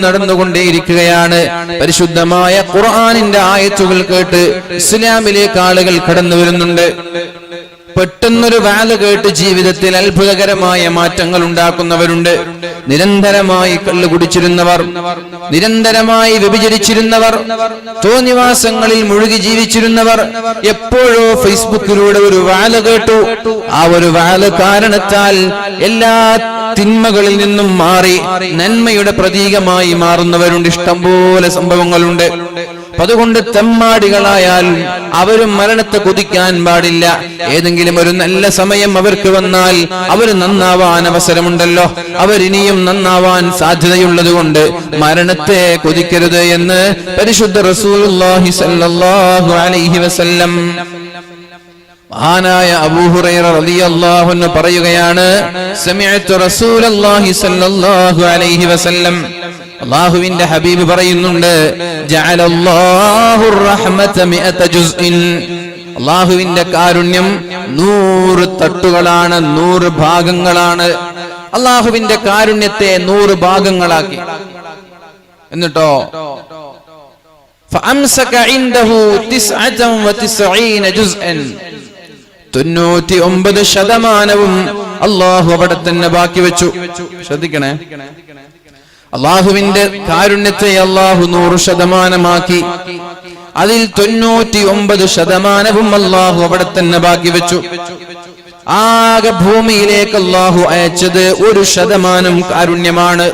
നടന്നുകൊണ്ടേയിരിക്കുകയാണ്. പരിശുദ്ധമായ ഖുർആനിന്റെ ആയത്തുകൾ കേട്ട് ഇസ്ലാമിലേക്ക് ആളുകൾ കടന്നു വരുന്നുണ്ട്. പെട്ടെന്നൊരു വാല് കേട്ട് ജീവിതത്തിൽ അത്ഭുതകരമായ മാറ്റങ്ങൾ ഉണ്ടാക്കുന്നവരുണ്ട്. നിരന്തരമായി കള്ളു കുടിച്ചിരുന്നവർ, നിരന്തരമായി വ്യഭിചരിച്ചിരുന്നവർ, തോന്നിവാസങ്ങളിൽ മുഴുകി ജീവിച്ചിരുന്നവർ എപ്പോഴോ ഫേസ്ബുക്കിലൂടെ ഒരു വാല് കേട്ടു. ആ ഒരു വാല് കാരണത്താൽ എല്ലാ തിന്മകളിൽ നിന്നും മാറി നന്മയുടെ പ്രതീകമായി മാറുന്നവരുണ്ട്. ഇഷ്ടംപോലെ സംഭവങ്ങളുണ്ട്. അതുകൊണ്ട് തെമ്മാടികളായാലും അവരും മരണത്തെ കൊതിക്കാൻ പാടില്ല. ഏതെങ്കിലും ഒരു നല്ല സമയം അവർക്ക് വന്നാൽ അവർ നന്നാവാൻ അവസരമുണ്ടല്ലോ, അവരിനിയും നന്നാവാൻ സാധ്യതയുള്ളത് കൊണ്ട് മരണത്തെ കൊതിക്കരുത് എന്ന് പരിശുദ്ധ റസൂലുള്ളാഹി സ്വല്ലല്ലാഹു അലൈഹി വസല്ലം. മഹാനായ അബൂ ഹുറൈറ റളിയല്ലാഹു അൻഹു പറയുകയാണ്, സമിഅ്തു റസൂലല്ലാഹി സ്വല്ലല്ലാഹു അലൈഹി വസല്ലം, അല്ലാഹുവിന്റെ ഹബീബ് പറയുന്നുണ്ട്, ജഅലല്ലാഹുർ റഹ്മത മിഅത ജുസ്ഇൻ, അല്ലാഹുവിന്റെ കാരുണ്യം 100 തട്ടുകളാണ്, 100 ഭാഗങ്ങളാണ്. അല്ലാഹുവിന്റെ കാരുണ്യത്തെ 100 ഭാഗങ്ങളാക്കി. എന്നിട്ടോ ഫഅംസക ഇൻദഹു 99 ജുസ്അൻ, 99% അല്ലാഹു അവിടെ തന്നെ ബാക്കി വെച്ചു. ശ്രദ്ധിക്കണേ, അള്ളാഹുവിന്റെ കാരുണ്യത്തെ അള്ളാഹു 100% അതിൽ 99% അള്ളാഹു അവിടെ തന്നെ ബാക്കി വെച്ചു. ആകെ ഭൂമിയിലേക്ക് അള്ളാഹു അയച്ചത് 1% കാരുണ്യമാണ്,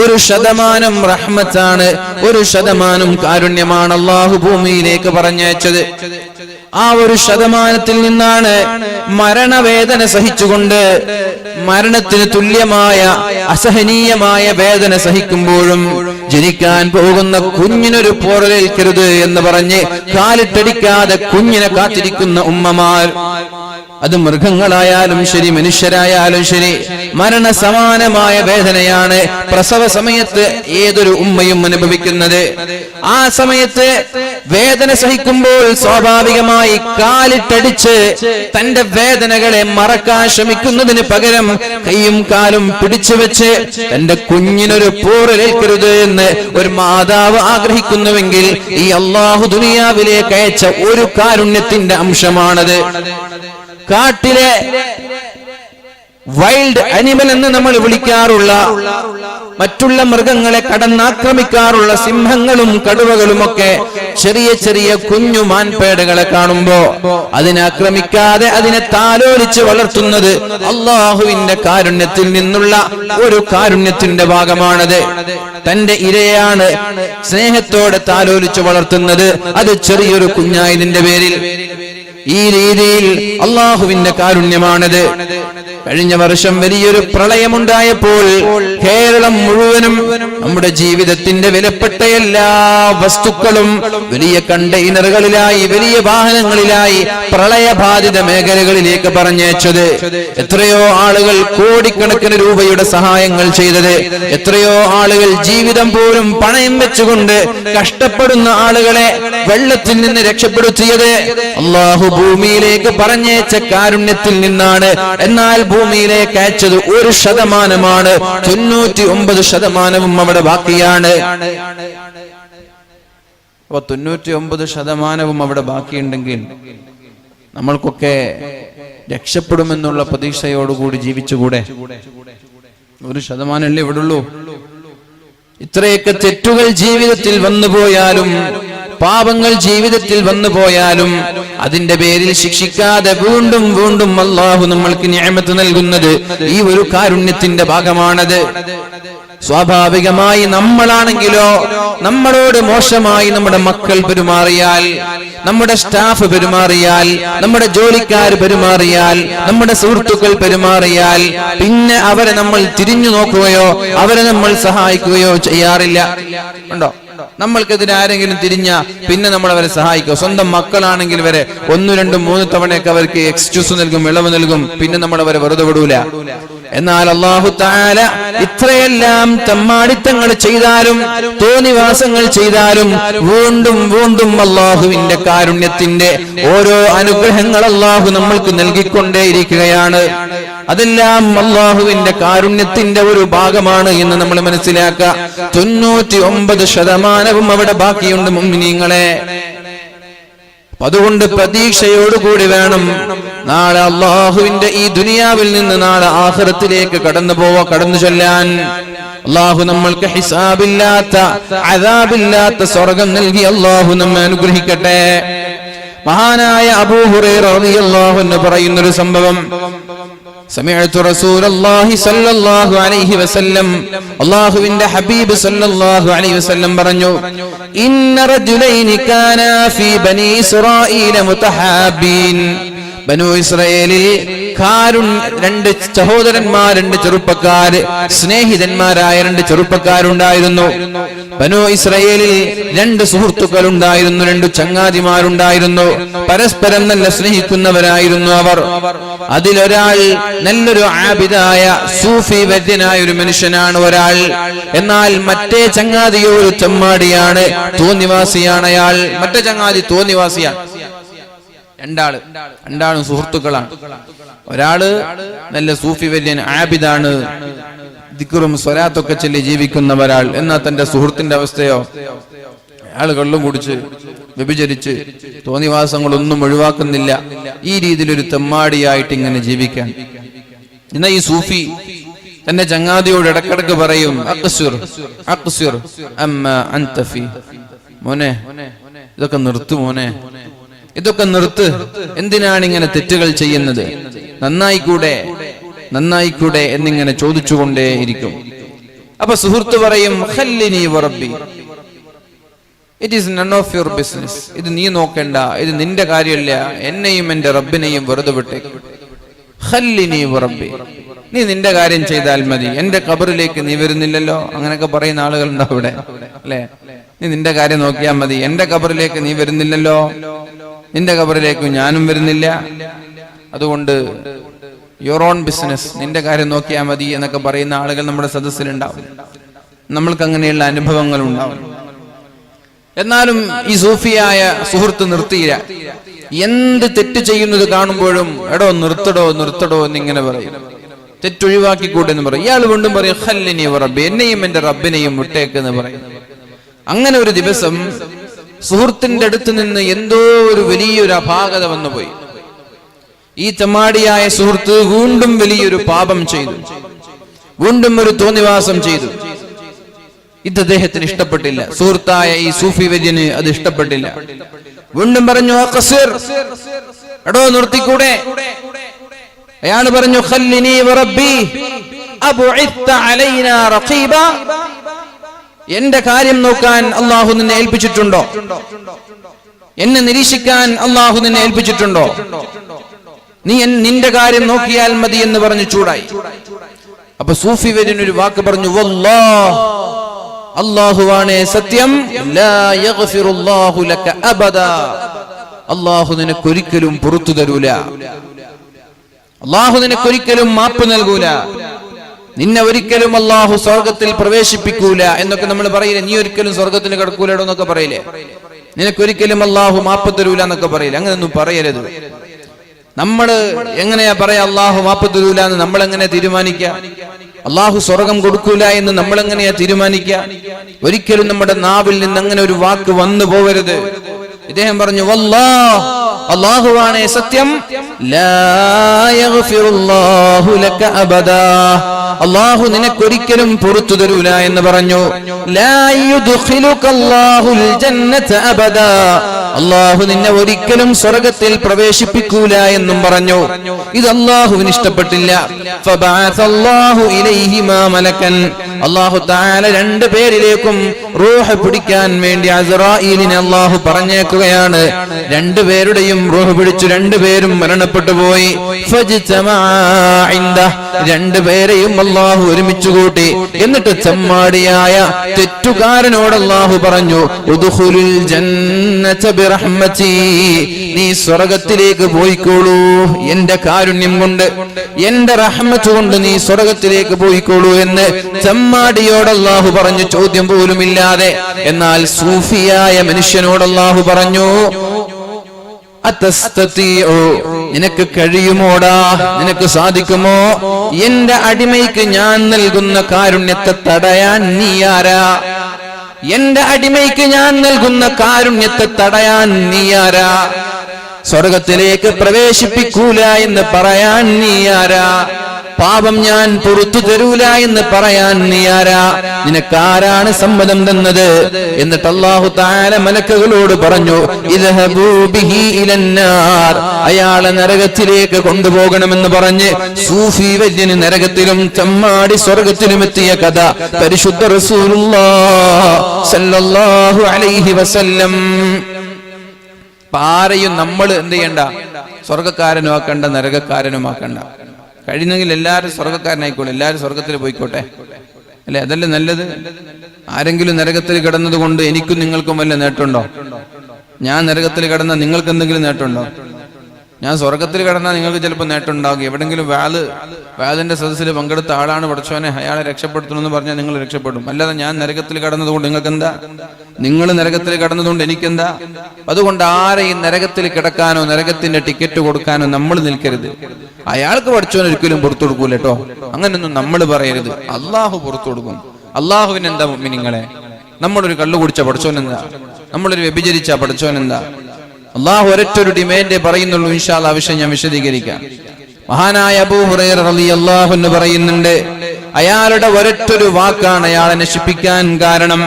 1% റഹ്മത്താണ്, 1% കാരുണ്യമാണ് അള്ളാഹു ഭൂമിയിലേക്ക് പറഞ്ഞയച്ചത്. ആ 1% നിന്നാണ് മരണവേദന സഹിച്ചുകൊണ്ട്, മരണത്തിന് തുല്യമായ അസഹനീയമായ വേദന സഹിക്കുമ്പോഴും ജനിക്കാൻ പോകുന്ന കുഞ്ഞിനൊരു പോറലേൽക്കരുത് എന്ന് പറഞ്ഞ് കാലിട്ടടിക്കാതെ കുഞ്ഞിനെ കാത്തിരിക്കുന്ന ഉമ്മമാർ, അത് മൃഗങ്ങളായാലും ശരി മനുഷ്യരായാലും ശരി, മരണസമാനമായ വേദനയാണ് പ്രസവ സമയത്ത് ഏതൊരു ഉമ്മയും അനുഭവിക്കുന്നത്. ആ സമയത്ത് വേദന സഹിക്കുമ്പോൾ സ്വാഭാവികമായി കാലിട്ടടിച്ച് തന്റെ വേദനകളെ മറക്കാൻ ശ്രമിക്കുന്നതിന് പകരം കൈയും കാലും പിടിച്ചു വെച്ച് തന്റെ കുഞ്ഞിനൊരു പോറലേൽക്കരുത് എന്ന് ഒരു മാതാവ് ആഗ്രഹിക്കുന്നുവെങ്കിൽ ഈ അല്ലാഹു ദുനിയാവിലേക്ക് അയച്ച ഒരു കാരുണ്യത്തിന്റെ അംശമാണത്. കാട്ടിലെ വൈൽഡ് അനിമൽ എന്ന് നമ്മൾ വിളിക്കാറുള്ള, മറ്റുള്ള മൃഗങ്ങളെ കടന്നാക്രമിക്കാറുള്ള സിംഹങ്ങളും കടുവകളുമൊക്കെ ചെറിയ ചെറിയ കുഞ്ഞു മാൻപേടകളെ കാണുമ്പോ അതിനാക്രമിക്കാതെ അതിനെ താലോലിച്ച് വളർത്തുന്നത് അള്ളാഹുവിന്റെ കാരുണ്യത്തിൽ നിന്നുള്ള ഒരു കാരുണ്യത്തിന്റെ ഭാഗമാണത്. തന്റെ ഇരയാണ് സ്നേഹത്തോടെ താലോലിച്ച് വളർത്തുന്നത്, അത് ചെറിയൊരു കുഞ്ഞായതിന്റെ പേരിൽ. ഈ രീതിയിൽ അള്ളാഹുവിന്റെ കാരുണ്യമാണത്. കഴിഞ്ഞ വർഷം വലിയൊരു പ്രളയമുണ്ടായപ്പോൾ കേരളം മുഴുവനും നമ്മുടെ ജീവിതത്തിന്റെ വിലപ്പെട്ട എല്ലാ വസ്തുക്കളും വലിയ കണ്ടെയ്നറുകളിലായി, വലിയ വാഹനങ്ങളിലായി പ്രളയബാധിത മേഖലകളിലേക്ക് പറഞ്ഞയച്ചത്. എത്രയോ ആളുകൾ കോടിക്കണക്കിന് രൂപയുടെ സഹായങ്ങൾ ചെയ്തത്, എത്രയോ ആളുകൾ ജീവിതം പോലും പണയം വെച്ചുകൊണ്ട് കഷ്ടപ്പെടുന്ന ആളുകളെ വെള്ളത്തിൽ നിന്ന് രക്ഷപ്പെടുത്തിയത് അള്ളാഹു ഭൂമിയിലേക്ക് പറഞ്ഞയച്ച കാരുണ്യത്തിൽ നിന്നാണ്. എന്നാൽ ഭൂമിയിലേക്ക് അയച്ചത് 1%, 99% അവിടെ ബാക്കിയാണ്. 99% അവിടെ ബാക്കിയുണ്ടെങ്കിൽ നമ്മൾക്കൊക്കെ രക്ഷപ്പെടുമെന്നുള്ള പ്രതീക്ഷയോടുകൂടി ജീവിച്ചുകൂടെ? 1% ഇവിടുള്ളൂ. ഇത്രയൊക്കെ തെറ്റുകൾ ജീവിതത്തിൽ വന്നുപോയാലും, പാപങ്ങൾ ജീവിതത്തിൽ വന്നുപോയാലും അതിന്റെ പേരിൽ ശിക്ഷിക്കാതെ വീണ്ടും വീണ്ടും അല്ലാഹു നമ്മൾക്ക് നിഅമത്ത് നൽകുന്നത് ഈ ഒരു കാരുണ്യത്തിന്റെ ഭാഗമാണത്. സ്വാഭാവികമായി നമ്മളാണെങ്കിലോ, നമ്മളോട് മോശമായി നമ്മുടെ മക്കൾ പെരുമാറിയാൽ, നമ്മുടെ സ്റ്റാഫ് പെരുമാറിയാൽ, നമ്മുടെ ജോലിക്കാർ പെരുമാറിയാൽ, നമ്മുടെ സുഹൃത്തുക്കൾ പെരുമാറിയാൽ പിന്നെ അവരെ നമ്മൾ തിരിഞ്ഞു നോക്കുകയോ അവരെ നമ്മൾ സഹായിക്കുകയോ ചെയ്യാറില്ല. ഉണ്ടോ? നമ്മൾക്കെതിരെ ആരെങ്കിലും തിരിഞ്ഞ പിന്നെ നമ്മൾ അവരെ സഹായിക്കും. സ്വന്തം മക്കളാണെങ്കിൽ വരെ 1, 2, 3 തവണയൊക്കെ അവർക്ക് എക്സ്ക്യൂസ് നൽകും, ഇളവ് നൽകും, പിന്നെ നമ്മൾ അവരെ വെറുതെ വിടൂല. എന്നാൽ അല്ലാഹു തആല ഇത്രയെല്ലാം തമ്മാടിത്തങ്ങൾ ചെയ്താലും തോന്നിവാസങ്ങൾ ചെയ്താലും വീണ്ടും വീണ്ടും അല്ലാഹുവിന്റെ കാരുണ്യത്തിന്റെ ഓരോ അനുഗ്രഹങ്ങൾ അല്ലാഹു നമ്മൾക്ക് നൽകിക്കൊണ്ടേയിരിക്കുകയാണ്. അതെല്ലാം അല്ലാഹുവിന്റെ കാരുണ്യത്തിന്റെ ഒരു ഭാഗമാണ് എന്ന് നമ്മൾ മനസ്സിലാക്കുക. 99% അവിടെ ബാക്കിയുണ്ട് മുഅ്മിനീങ്ങളെ. അതുകൊണ്ട് പ്രതീക്ഷയോടുകൂടി വേണം നാളെ അല്ലാഹുവിന്റെ ഈ ദുനിയാവിൽ നിന്ന് നാളെ ആഖിറത്തിലേക്ക് കടന്നു ചെല്ലാൻ. അല്ലാഹു നമ്മൾക്ക് ഹിസാബില്ലാത്ത, അദാബില്ലാത്ത സ്വർഗ്ഗം നൽകി അല്ലാഹു നമ്മെ അനുഗ്രഹിക്കട്ടെ. മഹാനായ അബൂ ഹുറൈറ റളിയല്ലാഹു അൻഹു പറയുന്ന ഒരു സംഭവം, സമിഅതു റസൂലുള്ളാഹി സ്വല്ലല്ലാഹു അലൈഹി വസല്ലം, അല്ലാഹുവിന്റെ ഹബീബ് സ്വല്ലല്ലാഹു അലൈഹി വസല്ലം പറഞ്ഞു, ഇന്ന റജുലൈനി കാനാ ഫീ ബനീ ഇസ്രായീല മുതഹാബീൻ. ബനൂ ഇസ്രായേലിൽ രണ്ട് സഹോദരന്മാർ, 2 ചെറുപ്പക്കാർ, സ്നേഹിതന്മാരായ 2 ചെറുപ്പക്കാരുണ്ടായിരുന്നു. ബനൂ ഇസ്രായേലിൽ 2 സുഹൃത്തുക്കൾ ഉണ്ടായിരുന്നു, 2 ചങ്ങാതിമാരുണ്ടായിരുന്നു. പരസ്പരം നല്ല സ്നേഹിക്കുന്നവരായിരുന്നു അവർ. അതിലൊരാൾ നല്ലൊരു ആബിദായ സൂഫി വര്യനായ ഒരു മനുഷ്യനാണ് ഒരാൾ. എന്നാൽ മറ്റേ ചങ്ങാതി ഒരു ചെമ്മാടിയാണ്, തോന്നിവാസിയാണ് അയാൾ. മറ്റേ ചങ്ങാതി തോന്നിവാസിയാണ്. രണ്ടാളും സുഹൃത്തുക്കളാണ്. ഒരാള് നല്ല സൂഫി വര്യൻ, ആബിദാണ്, ദിക്റും സ്വലാത്തൊക്കെ ചൊല്ലി ജീവിക്കുന്ന ഒരാൾ. എന്നാൽ തന്റെ സുഹൃത്തിന്റെ അവസ്ഥയോ, അയാൾ കള്ളും കുടിച്ച് വ്യഭിചരിച്ച് തോന്നിവാസങ്ങളൊന്നും ഒഴിവാക്കുന്നില്ല. ഈ രീതിയിലൊരു തെമ്മാടിയായിട്ട് ഇങ്ങനെ ജീവിക്കാൻ. എന്നാ ഈ സൂഫി തന്റെ ചങ്ങാതിയോട് ഇടക്കിടക്ക് പറയും, അഖ്സിർ അമ്മാ അൻത ഫീ. മോനെ, ഇതൊക്കെ നിർത്ത് മോനെ, ഇതൊക്കെ നിർത്ത്. എന്തിനാണ് ഇങ്ങനെ തെറ്റുകൾ ചെയ്യുന്നത്? നന്നായിക്കൂടെ എന്നിങ്ങനെ ചോദിച്ചുകൊണ്ടേ ഇരിക്കും. അപ്പൊ സുഹൃത്ത് പറയും, ഖല്ലിനി വറബ്ബി, it is none of your business. ഇത് നീ നോക്കണ്ട, ഇത് നിന്റെ കാര്യമല്ല, എന്നെയും എന്റെ റബ്ബിനെയും വെറുതെ വിട്ടേക്ക്. ഖല്ലിനി വറബ്ബി, നീ നിന്റെ കാര്യം ചെയ്താൽ മതി, എന്റെ ഖബറിലേക്ക് നീ വരുന്നില്ലല്ലോ. അങ്ങനെയൊക്കെ പറയുന്ന ആളുകൾ ഉണ്ടോ ഇവിടെ? അല്ലെ, നീ നിന്റെ കാര്യം നോക്കിയാൽ മതി, എന്റെ ഖബറിലേക്ക് നീ വരുന്നില്ലല്ലോ, നിന്റെ ഖബറിലേക്ക് ഞാനും വരുന്നില്ല, അതുകൊണ്ട് യുവർ ഓൺ ബിസിനസ്, നിന്റെ കാര്യം നോക്കിയാൽ മതി എന്നൊക്കെ പറയുന്ന ആളുകൾ നമ്മുടെ സദസ്സിലുണ്ടാവും. നമ്മൾക്ക് അങ്ങനെയുള്ള അനുഭവങ്ങൾ ഉണ്ടാവും. എന്നാലും ഈ സൂഫിയായ സുഹൃത്ത് നിർത്തിയില്ല. എന്ത് തെറ്റ് ചെയ്യുന്നത് കാണുമ്പോഴും എടോ നിർത്തടോ നിർത്തടോ എന്നിങ്ങനെ പറയും. തെറ്റൊഴിവാക്കിക്കൂട്ടെ എന്ന് പറയും. ഇയാൾ വീണ്ടും പറയും ഖല്ലിനി റബ്ബി, എന്നെയും എന്റെ റബ്ബിനെയും വിട്ടേക്ക് എന്ന് പറയും. അങ്ങനെ ഒരു ദിവസം സുഹൃത്തിന്റെ അടുത്ത് നിന്ന് എന്തോ ഒരു വലിയൊരു അപാകത വന്നുപോയി. ഈ ചമ്മാടിയായ സുഹൃത്ത് വീണ്ടും വലിയൊരു പാപം ചെയ്തു, വീണ്ടും ഒരു തോന്നിവാസം ചെയ്തു. ഇത് അദ്ദേഹത്തിന് ഇഷ്ടപ്പെട്ടില്ല. സുഹൃത്തായ ഈ സൂഫി വര്യന് അത് ഇഷ്ടപ്പെട്ടില്ല. വീണ്ടും പറഞ്ഞു എടോ നിർത്തിക്കൂടെ. അയാൾ പറഞ്ഞു ഖല്ലിനി വറബ്ബി അബുഇത്ത അലൈനാ റഖീബ, എന്റെ കാര്യം നോക്കാൻ അല്ലാഹു നിന്നെ ഏൽപ്പിച്ചിട്ടുണ്ടോ? എന്നെ നിരീക്ഷിക്കാൻ അല്ലാഹു നിന്നെ ഏൽപ്പിച്ചിട്ടുണ്ടോ? നീ നിന്റെ കാര്യം നോക്കിയാൽ മതി എന്ന് പറഞ്ഞു ചൂടായി. അപ്പൊ സൂഫി വര്യൻ ഒരു വാക്ക് പറഞ്ഞു, വല്ലാഹ്, അല്ലാഹുവാണേ സത്യം, ലാ യഗ്ഫിറുല്ലാഹു ലക അബദാ, അല്ലാഹു നിനക്കൊരിക്കലും പുറത്തു തരൂല, അല്ലാഹു നിനക്കൊരിക്കലും മാപ്പ് നൽകൂല, നിന്നെ ഒരിക്കലും അല്ലാഹു സ്വർഗത്തിൽ പ്രവേശിപ്പിക്കൂല എന്നൊക്കെ നമ്മൾ പറയില്ലേ. നീ ഒരിക്കലും സ്വർഗത്തിന് കിടക്കൂലോ എന്നൊക്കെ പറയില്ലേ. നിനക്കൊരിക്കലും അല്ലാഹു മാപ്പ് തരൂല എന്നൊക്കെ പറയില്ല. അങ്ങനെയൊന്നും പറയരുത്. നമ്മള് എങ്ങനെയാ പറയാ അല്ലാഹു മാപ്പ് തരൂല എന്ന് നമ്മൾ എങ്ങനെ തീരുമാനിക്കുക? അല്ലാഹു സ്വർഗം കൊടുക്കൂല എന്ന് നമ്മൾ എങ്ങനെയാ തീരുമാനിക്കുക? ഒരിക്കലും നമ്മുടെ നാവിൽ നിന്ന് അങ്ങനെ ഒരു വാക്ക് വന്നു പോവരുത്. ഇദ്ദേഹം പറഞ്ഞു വല്ലാഹ്, അല്ലാഹുവാണേ സത്യം, ലാ യഗ്ഫിറുല്ലാഹു ലക അബദാ, അല്ലാഹു നിനക്കൊരിക്കലും പുറത്തു തരൂല എന്ന് പറഞ്ഞു. ലാ യുദ്ഖിലുകല്ലാഹുൽ ജന്നത അബദാ, അല്ലാഹു നിന്നെ ഒരിക്കലും സ്വർഗ്ഗത്തിൽ പ്രവേശിപ്പിക്കൂല എന്നും പറഞ്ഞു. ഇത് അല്ലാഹുവിന് ഇഷ്ടപ്പെട്ടില്ല. ഫബഅസല്ലാഹു ഇലൈഹിമാ മലക്കൻ, അല്ലാഹു തആല രണ്ട് പേരിലേക്കും റൂഹ് പിടിക്കാൻ വേണ്ടി അസ്റായീലിനെ അല്ലാഹു പറഞ്ഞേക്കുകയാണ്. രണ്ടുപേരുടെയും റൂഹ് പിടിച്ചു. രണ്ടുപേരും മരണപ്പെട്ടു പോയി. ഫജ്തമഅ ഇൻദഹ്, രണ്ടുപേരെയും അല്ലാഹു ഒരുമിച്ച് കൂട്ടി. എന്നിട്ട് ചമ്മാടിയായ തെറ്റുകാരനോട് അല്ലാഹു പറഞ്ഞു, ഉദ്ഖുലുൽ ജന്നത ബിറഹ്മതി, നീ സ്വർഗ്ഗത്തിലേക്ക് പോയിക്കോളൂ, എന്റെ കാരുണ്യം കൊണ്ട്, എന്റെ റഹ്മത്ത് കൊണ്ട് നീ സ്വർഗ്ഗത്തിലേക്ക് പോയിക്കോളൂ എന്ന് ചമ്മാടിയോട് അല്ലാഹു പറഞ്ഞു, ചോദ്യം പോലുമില്ലാതെ. എന്നാൽ സൂഫിയായ മനുഷ്യനോട് അല്ലാഹു പറഞ്ഞു, അതസ്തതിഉ, നിനക്ക് കഴിയുമോടാ, നിനക്ക് സാധിക്കുമോ എന്റെ അടിമയ്ക്ക് ഞാൻ നൽകുന്ന കാരുണ്യത്തെ തടയാൻ നീ ആരാ? എന്റെ അടിമയ്ക്ക് ഞാൻ നൽകുന്ന കാരുണ്യത്തെ തടയാൻ നീ ആരാ? സ്വർഗത്തിലേക്ക് പ്രവേശിപ്പിക്കൂല എന്ന് പറയാൻ നീ ആരാ? പാപം ഞാൻ പുറത്തു തരൂല എന്ന് പറയാൻ നീ ആരാ? നിനക്കാരാണ് സമ്മതം തന്നത്? എന്നിട്ട് അല്ലാഹു തആല മലക്കുകളോട് പറഞ്ഞു, ഇദ്ഹബൂ ബിഹി ഇലന്നാർ, അയാളെ നരകത്തിലേക്ക് കൊണ്ടുപോകണമെന്ന് പറഞ്ഞ് സൂഫി വര്യന് നരകത്തിലും ചമ്മാടി സ്വർഗത്തിലും എത്തിയ കഥ പരിശുദ്ധ റസൂലുള്ളാഹി സ്വല്ലല്ലാഹു അലൈഹി വസല്ലം. ആരെയും നമ്മൾ എന്ത് ചെയ്യണ്ട, സ്വർഗക്കാരനും ആക്കണ്ട, നരകക്കാരനും ആക്കണ്ട. കഴിയുന്നെങ്കിൽ എല്ലാവരും സ്വർഗക്കാരനായിക്കോട്ടെ, എല്ലാവരും സ്വർഗത്തിൽ പോയിക്കോട്ടെ, അല്ലെ? അതല്ലേ നല്ലത്. ആരെങ്കിലും നരകത്തിൽ കിടന്നത് കൊണ്ട് എനിക്കും നിങ്ങൾക്കും വല്ല നേട്ടമുണ്ടോ? ഞാൻ നരകത്തിൽ കിടന്നാൽ നിങ്ങൾക്ക് എന്തെങ്കിലും നേട്ടമുണ്ടോ? ഞാൻ സ്വർഗത്തിൽ കിടന്നാൽ നിങ്ങൾക്ക് ചിലപ്പോൾ നേട്ടം ഉണ്ടാകും. എവിടെങ്കിലും വാലിന്റെ സദസ്സിൽ പങ്കെടുത്ത ആളാണ് പടച്ചോനെ, അയാളെ രക്ഷപ്പെടുത്തണമെന്ന് പറഞ്ഞാൽ നിങ്ങൾ രക്ഷപ്പെടും. അല്ലാതെ ഞാൻ നരകത്തിൽ കടന്നതുകൊണ്ട് നിങ്ങൾക്ക് എന്താ? നിങ്ങൾ നരകത്തിൽ കടന്നതുകൊണ്ട് എനിക്കെന്താ? അതുകൊണ്ട് ആരെയും നരകത്തിൽ കിടക്കാനോ നരകത്തിന്റെ ടിക്കറ്റ് കൊടുക്കാനോ നമ്മൾ നിൽക്കരുത്. അയാൾക്ക് പടച്ചോൻ ഒരിക്കലും പുറത്തു കൊടുക്കൂല കേട്ടോ. അങ്ങനൊന്നും നമ്മൾ പറയരുത്. അള്ളാഹു പുറത്തു കൊടുക്കും. അള്ളാഹുവിന് എന്താ മുഅ്മിനീങ്ങളെ? നമ്മളൊരു കള്ളു കുടിച്ച പടച്ചോൻ എന്താ? നമ്മളൊരു വ്യഭിചരിച്ച പടച്ചോൻ എന്താ? അള്ളാഹു ഒരൊറ്റൊരു ഡിമാൻഡേ പറയുന്നുള്ളൂ. ഇൻഷാ അല്ലാഹ് ആ വിഷയം ഞാൻ വിശദീകരിക്കാം. മഹാനായ അബൂ ഹുറൈറ റളിയല്ലാഹു അൻഹു പറയുന്നുണ്ട്, അയാളുടെ ഒരൊറ്റൊരു വാക്കാണ് അയാളെ നശിപ്പിക്കാൻ കാരണം.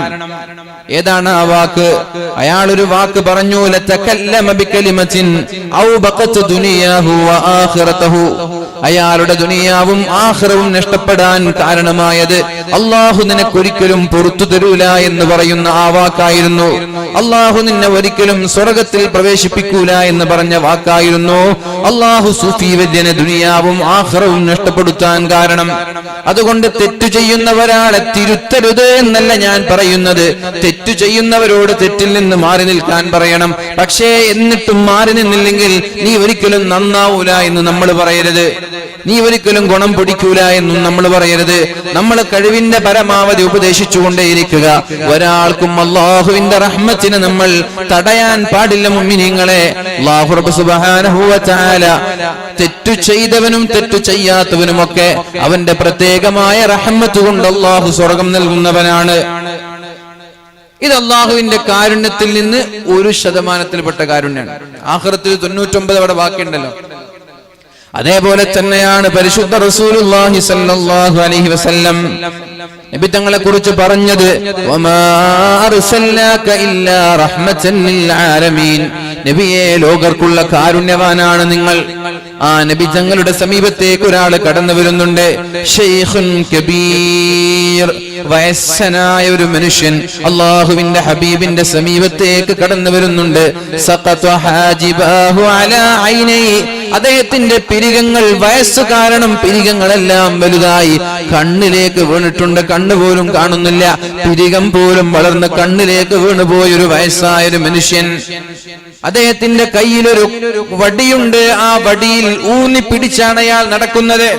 ഏതാണ് ആ വാക്ക്? അയാൾ ഒരു വാക്ക് പറഞ്ഞു, ലതകല്ലമ ബികലിമത്തിൻ ഔ ബഖത ദുനിയാഹു വആഖിറതഹു, അയാളുടെ ദുനിയാവും ആഖിറവും നഷ്ടപ്പെടാൻ കാരണമായത് അല്ലാഹു നിനക്കൊരിക്കലും പുറത്തു തരൂല എന്ന് പറയുന്ന ആ വാക്കായിരുന്നു. അല്ലാഹു നിന്നെ ഒരിക്കലും സ്വർഗത്തിൽ പ്രവേശിപ്പിക്കൂല എന്ന് പറഞ്ഞ വാക്കായിരുന്നു അല്ലാഹു സൂഫി വര്യനെ ദുനിയാവും ആഖിറവും നഷ്ടപ്പെടുത്താൻ കാരണം. അതുകൊണ്ട് തെറ്റു ചെയ്യുന്ന ഒരാളെ തിരുത്തരുത് എന്നല്ല ഞാൻ പറയുന്നത്. തെറ്റു ചെയ്യുന്നവരോട് തെറ്റിൽ നിന്ന് മാറി നിൽക്കാൻ പറയണം. പക്ഷേ എന്നിട്ടും മാറി നിന്നില്ലെങ്കിൽ നീ ഒരിക്കലും നന്നാവൂല എന്ന് നമ്മൾ പറയരുത്. നീ ഒരിക്കലും ഗുണം പിടിക്കൂല എന്നും നമ്മൾ പറയരുത്. നമ്മൾ കഴിവിന്റെ പരമാവധി ഉപദേശിച്ചുകൊണ്ടേയിരിക്കുക. ഒരാൾക്കും അല്ലാഹുവിന്റെ റഹ്മത്തിനെ നമ്മൾ തടയാൻ പാടില്ല. മുഅ്മിനീങ്ങളെ, അല്ലാഹു റബ്ബ് സുബ്ഹാനഹു വ തആല തെറ്റു ചെയ്തവനും തെറ്റു ചെയ്യാത്തവനുമൊക്കെ അവന്റെ പ്രത്യേകമായ റഹ്മത്ത് കൊണ്ട് അല്ലാഹു സ്വർഗ്ഗം നൽകുന്നവനാണ്. ഇത് അല്ലാഹുവിന്റെ കാരുണ്യത്തിൽ നിന്ന് 1% കാരുണ്യമാണ്. ആഖിറത്തിൽ 99 അവിടെ ബാക്കിയുണ്ടല്ലോ. അതേപോലെ തന്നെയാണ് പരിശുദ്ധ റസൂലുള്ളാഹി സ്വല്ലല്ലാഹു അലൈഹി വസല്ലം നബി തങ്ങളെ കുറിച്ച് പറഞ്ഞത്, വമാ അർസൽനാക ഇല്ലാ റഹ്മത്തൻ ലിൽ ആലമീൻ. നബിയെ, ലോകർക്കുള്ള കാരുണ്യവാനാണ് നിങ്ങൾ. ആ നബി തങ്ങളുടെ സമീപത്തേക്ക് ഒരാൾ കടന്നു വരുന്നുണ്ട്. ശൈഖുൻ കബീർ, വയസ്സനായ ഒരു മനുഷ്യൻ അല്ലാഹുവിന്റെ ഹബീബിന്റെ സമീപത്തേക്ക് കടന്നു വരുന്നുണ്ട്. സഖത ഹാജിബാഹു അലാ ഐനൈ, അദ്ദേഹത്തിന്റെ പിരികങ്ങൾ, വയസ്സ് കാരണം പിരികങ്ങളെല്ലാം വലുതായി കണ്ണിലേക്ക് വീണിട്ടുണ്ട്. കണ്ണുപോലും കാണുന്നില്ല, പിരികം പോലും വളർന്ന് കണ്ണിലേക്ക് വീണുപോയൊരു വയസ്സായൊരു മനുഷ്യൻ. അദ്ദേഹത്തിന്റെ കയ്യിലൊരു വടിയുണ്ട്. ആ വടിയിൽ ഊന്നി പിടിച്ചാണ് അയാൾ നടക്കുന്നത്.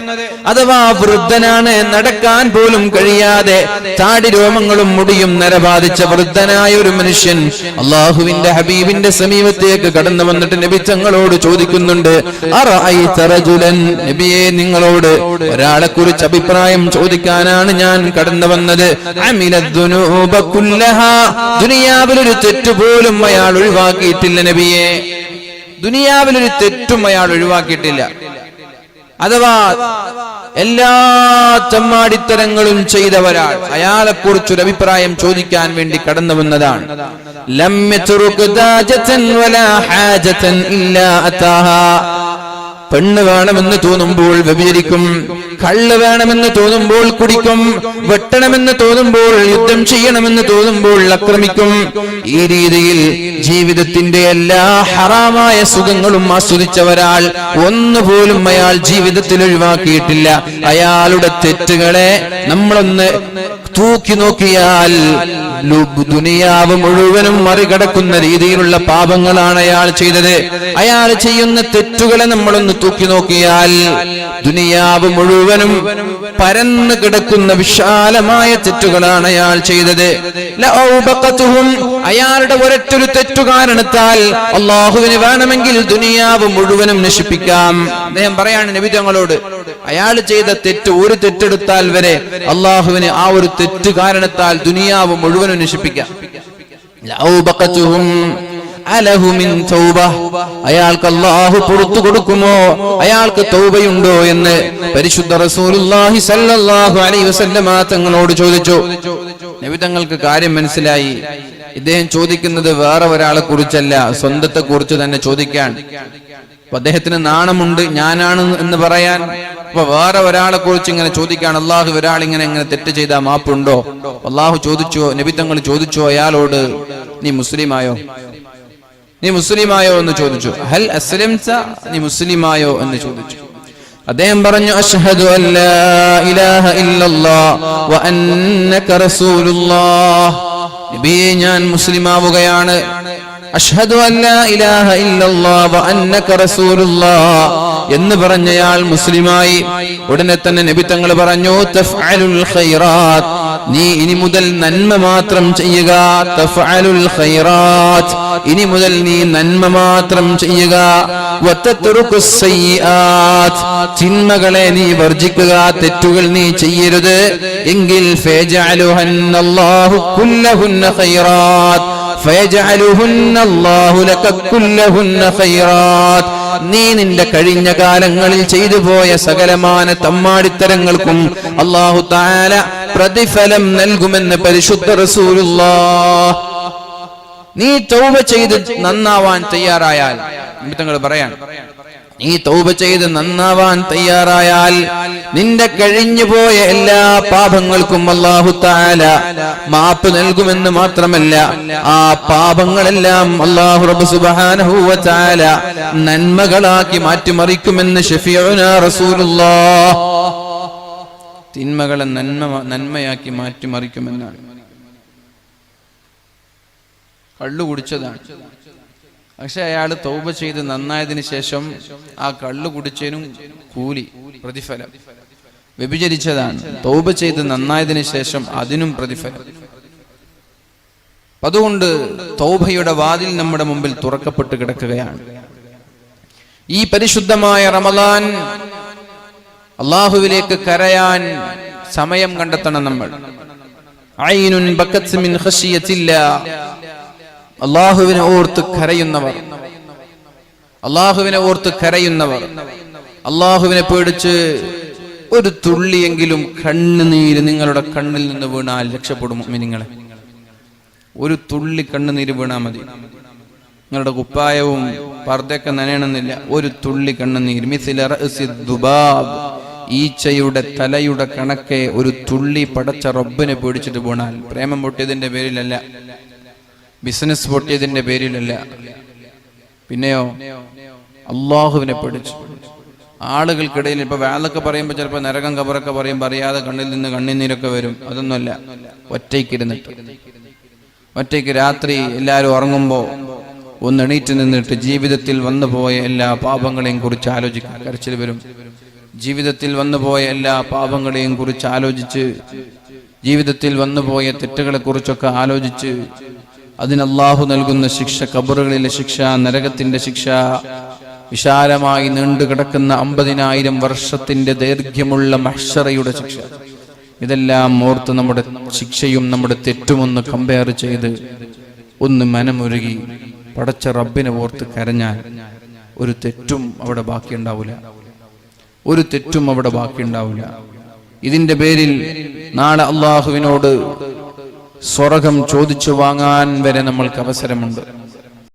അഥവാ വൃദ്ധനാണ്, നടക്കാൻ പോലും കഴിയാതെ താടി രോമങ്ങളും മുടിയും നരബാധിച്ച വൃദ്ധനായ ഒരു മനുഷ്യൻ അല്ലാഹുവിന്റെ ഹബീബിന്റെ സമീപത്തേക്ക് കടന്നു വന്നിട്ട് നബി തങ്ങളോട് ചോദിക്കുന്നുണ്ട്, അറഅയ്ത റജുലൻ, നബിയെ, നിങ്ങളോട് ഒരാളെ കുറിച്ച് അഭിപ്രായം ചോദിക്കാനാണ് ഞാൻ കടന്നു വന്നത്. അമിലദ്ദുനൂബ കുല്ലഹാ, ദുനിയാവിലൊരു തെറ്റ് പോലും അയാൾ ഒഴിവാക്കിയിട്ടില്ല നബിയെ. ദുനിയാവിലൊരു തെറ്റും അയാൾ ഒഴിവാക്കിയിട്ടില്ല. അഥവാ എല്ലാ ചമ്മാടിത്തരങ്ങളും ചെയ്ത ഒരാൾ, അയാളെ കുറിച്ചൊരു അഭിപ്രായം ചോദിക്കാൻ വേണ്ടി കടന്നു വന്നതാണ്. ലം യത്റുക് ദാജതൻ വലാ ഹാജതൻ ഇല്ലാ അതാഹാ. പെണ്ണ് വേണമെന്ന് തോന്നുമ്പോൾ വ്യഭിചരിക്കും, കള്ള് വേണമെന്ന് തോന്നുമ്പോൾ കുടിക്കും, വെട്ടണമെന്ന് തോന്നുമ്പോൾ യുദ്ധം ചെയ്യണമെന്ന് തോന്നുമ്പോൾ ആക്രമിക്കും. ഈ രീതിയിൽ ജീവിതത്തിന്റെ എല്ലാ ഹറാമായ സുഖങ്ങളും ആസ്വദിച്ച ഒരാൾ ഒന്നുപോലും അയാൾ ജീവിതത്തിൽ ഒഴിവാക്കിയിട്ടില്ല. അയാളുടെ തെറ്റുകളെ നമ്മളൊന്ന് തൂക്കി നോക്കിയാൽ ദുനിയാവ് മുഴുവനും മറികടക്കുന്ന രീതിയിലുള്ള പാപങ്ങളാണ് അയാൾ ചെയ്തത്. അയാൾ ചെയ്യുന്ന തെറ്റുകളെ നമ്മളൊന്ന് തൂക്കി നോക്കിയാൽ ദുനിയാവ് മുഴുവനും പരന്നു കിടക്കുന്ന വിശാലമായ തെറ്റുകളാണ് അയാൾ ചെയ്തത്. അയാളുടെ ഒരൊറ്റൊരു തെറ്റു കാരണത്താൽ അള്ളാഹുവിന് വേണമെങ്കിൽ ദുനിയാവ് മുഴുവനും നശിപ്പിക്കാം. അദ്ദേഹം പറയാണ് നബി തങ്ങളോട്, അയാൾ ചെയ്ത തെറ്റ്, ഒരു തെറ്റെടുത്താൽ വരെ അള്ളാഹുവിന് ആ ഒരു തെറ്റ് കാരണത്താൽ ദുനിയാവ് മുഴുവനും നശിപ്പിക്കാം. അയാൾക്ക് അല്ലാഹു പുറത്തു കൊടുക്കുമോ, അയാൾക്ക് തൗബയുണ്ടോ എന്ന് പരിശുദ്ധ റസൂലുള്ളാഹി സ്വല്ലല്ലാഹു അലൈഹി വസല്ലം തങ്ങളോട് ചോദിച്ചു. നബി തങ്ങൾക്ക് കാര്യം മനസ്സിലായി. ഇദ്ദേഹം ചോദിക്കുന്നത് വേറെ ഒരാളെ കുറിച്ചല്ല, സ്വന്തത്തെ കുറിച്ച് തന്നെ ചോദിക്കാൻ. അപ്പൊ അദ്ദേഹത്തിന് നാണമുണ്ട്, ഞാനാണ് എന്ന് പറയാൻ. അപ്പൊ വേറെ ഒരാളെ കുറിച്ച് ഇങ്ങനെ ചോദിക്കാൻ, അള്ളാഹു ഒരാൾ ഇങ്ങനെ തെറ്റ് ചെയ്താൽ മാപ്പുണ്ടോ? അള്ളാഹു ചോദിച്ചോ, നബി തങ്ങൾ ചോദിച്ചോ അയാളോട്, നീ മുസ്ലിമായോ, നീ മുസ്ലിമായോ എന്ന് ചോദിച്ചു. ഹൽ അസ്ലംത, നീ മുസ്ലിമായോ എന്ന് ചോദിച്ചു. അദ്ദേഹം പറഞ്ഞു, അശ്ഹദു അല്ലാ ഇലാഹ ഇല്ലല്ലാഹ് വ അന്നക റസൂലുള്ളാഹ്. നബിയെ, ഞാൻ മുസ്ലിമാവുകയാണ്. അശ്ഹദു അല്ലാ ഇലാഹ ഇല്ലല്ലാഹ് വ അന്നക റസൂലുള്ളാഹ് എന്ന് പറഞ്ഞയാൾ മുസ്ലിമായി. ഉടനെ തന്നെ നബി തങ്ങൾ പറഞ്ഞു, തഫ്അലുൽ ഖൈറാത്ത്, നീ ഇനി മുതൽ നന്മ മാത്രം ചെയ്യുക. തഫ്അലുൽ ഖൈറാത്ത്, ഇനി മുതൽ നീ നന്മ മാത്രം ചെയ്യുക. വതത്റുകുസ് സയ്യിആത്ത്, തിന്മകളെ നീ വർജിക്കുക, തെറ്റുകൾ നീ ചെയ്യരുത്. എങ്കിൽ ഫയജഅലുഹന്നല്ലാഹു കുല്ലഹുന്ന ഖൈറാത്ത്, ഫയജഅലുഹന്നല്ലാഹു ലക കുല്ലഹുന്ന ഖൈറാത്ത്. നീ നിന്റെ കഴിഞ്ഞ കാലങ്ങളിൽ ചെയ്തു പോയ സകലമാന തമ്മാടിത്തരങ്ങൾക്കും അല്ലാഹു തആല പ്രതിഫലം നൽകുമെന്ന് പരിശുദ്ധ റസൂലുള്ളാഹ്. നീ തൗബ ചെയ്ത് നന്നാവാൻ തയ്യാറായാൽ, തങ്ങൾ പറയാൻ, നീ തൗബ ചെയ്ത് നന്നാവാൻ തയ്യാറായാൽ നിന്റെ കഴിഞ്ഞുപോയ എല്ലാ പാപങ്ങൾക്കും അല്ലാഹു തആല മാപ്പ് നൽകുമെന്ന് മാത്രമല്ല, ആ പാപങ്ങളെല്ലാം അല്ലാഹു റബ്ബ് സുബ്ഹാനഹു വ തആല നന്മകളാക്കി മാറ്റിമറിക്കുമെന്ന് ശഫീഉനാ റസൂലുള്ളാഹ്. തിന്മകളെ നന്മയാക്കി മാറ്റിമറിക്കുമെന്നാണ്. കള്ളു കുടിച്ചതാണ്, പക്ഷെ അയാൾ തൗബ ചെയ്ത് നന്നായതിനു ശേഷം ആ കള്ളു കുടിച്ചതിനും കൂലി, പ്രതിഫലം. വ്യഭിചരിച്ചതാണ്, തൗബ ചെയ്ത് നന്നായതിനു ശേഷം അതിനും പ്രതിഫലം. അതുകൊണ്ട് തൗബയുടെ വാതിൽ നമ്മുടെ മുമ്പിൽ തുറക്കപ്പെട്ട് കിടക്കുകയാണ്. ഈ പരിശുദ്ധമായ റമദാൻ അല്ലാഹുവിലേക്ക് കരയാൻ സമയം കണ്ടെത്തണം നമ്മൾ. ഐനുൻ ബക്കത് മിൻ ഖശിയത്തില്ലാഹ്, അല്ലാഹുവിനെ ഓർത്ത് കരയുന്നവർ, അല്ലാഹുവിനെ ഓർത്ത് കരയുന്നവർ, അല്ലാഹുവിനെ പേടിച്ച് ഒരു തുള്ളിയെങ്കിലും കണ്ണുനീര് നിങ്ങളുടെ കണ്ണിൽ നിന്ന് വീണാൽ രക്ഷപ്പെടും മുഅ്മിനീങ്ങളെ. ഒരു തുള്ളി കണ്ണുനീര് വീണാൽ മതി. നിങ്ങളുടെ കുപ്പായവും പർദ്ദയൊക്കെ നനയണമെന്നില്ല. ഒരു തുള്ളി കണ്ണുനീര്, മിസ്ല റഅസി ദുബാബ്, ഈച്ചയുടെ തലയുടെ കണക്കെ ഒരു തുള്ളി പടച്ച റബ്ബിനെ പേടിച്ചിട്ട് വീണാൽ, പ്രേമം പൊട്ടിയതിന്റെ പേരിലല്ല, ബിസിനസ് പൊട്ടിയതിന്റെ പേരിലല്ല, പിന്നെയോ അള്ളാഹുവിനെ പേടിച്ചു. ആളുകൾക്കിടയിൽ ഇപ്പൊ വേളൊക്കെ പറയുമ്പോൾ ചിലപ്പോൾ നരകം കബറൊക്കെ പറയുമ്പോൾ അറിയാതെ കണ്ണിൽ നിന്ന് കണ്ണുനീരൊക്കെ വരും. അതൊന്നുമല്ല, ഒറ്റയ്ക്കിരുന്നിട്ട്, ഒറ്റയ്ക്ക് രാത്രി എല്ലാവരും ഉറങ്ങുമ്പോൾ ഒന്ന് എണീറ്റ് നിന്നിട്ട് ജീവിതത്തിൽ വന്നുപോയ എല്ലാ പാപങ്ങളെയും കുറിച്ച് ആലോചിക്കാൻ കരച്ചിൽ വരും. ജീവിതത്തിൽ വന്നുപോയ എല്ലാ പാപങ്ങളെയും കുറിച്ച് ആലോചിച്ച്, ജീവിതത്തിൽ വന്നുപോയ തെറ്റുകളെ കുറിച്ചൊക്കെ ആലോചിച്ച്, അതിന് അല്ലാഹു നൽകുന്ന ശിക്ഷ, ഖബറുകളിലെ ശിക്ഷ, നരകത്തിന്റെ ശിക്ഷ, വിശാലമായി നീണ്ടുകിടക്കുന്ന 50,000 വർഷത്തിന്റെ ദൈർഘ്യമുള്ള മഹ്ശറയുടെ ശിക്ഷ, ഇതെല്ലാം ഓർത്ത് നമ്മുടെ ശിക്ഷയും നമ്മുടെ തെറ്റുമൊന്ന് കമ്പയർ ചെയ്ത് ഒന്ന് മനമുരുകി പടച്ച റബ്ബിനെ ഓർത്ത് കരഞ്ഞാൽ ഒരു തെറ്റും അവിടെ ബാക്കിയുണ്ടാവില്ല, ഒരു തെറ്റും അവിടെ ബാക്കിയുണ്ടാവില്ല. ഇതിന്റെ പേരിൽ നാളെ അല്ലാഹുവിനോട് സ്വർഗ്ഗം ചോദിച്ചു വാങ്ങാൻ വരെ നമ്മൾക്ക് അവസരമുണ്ട്.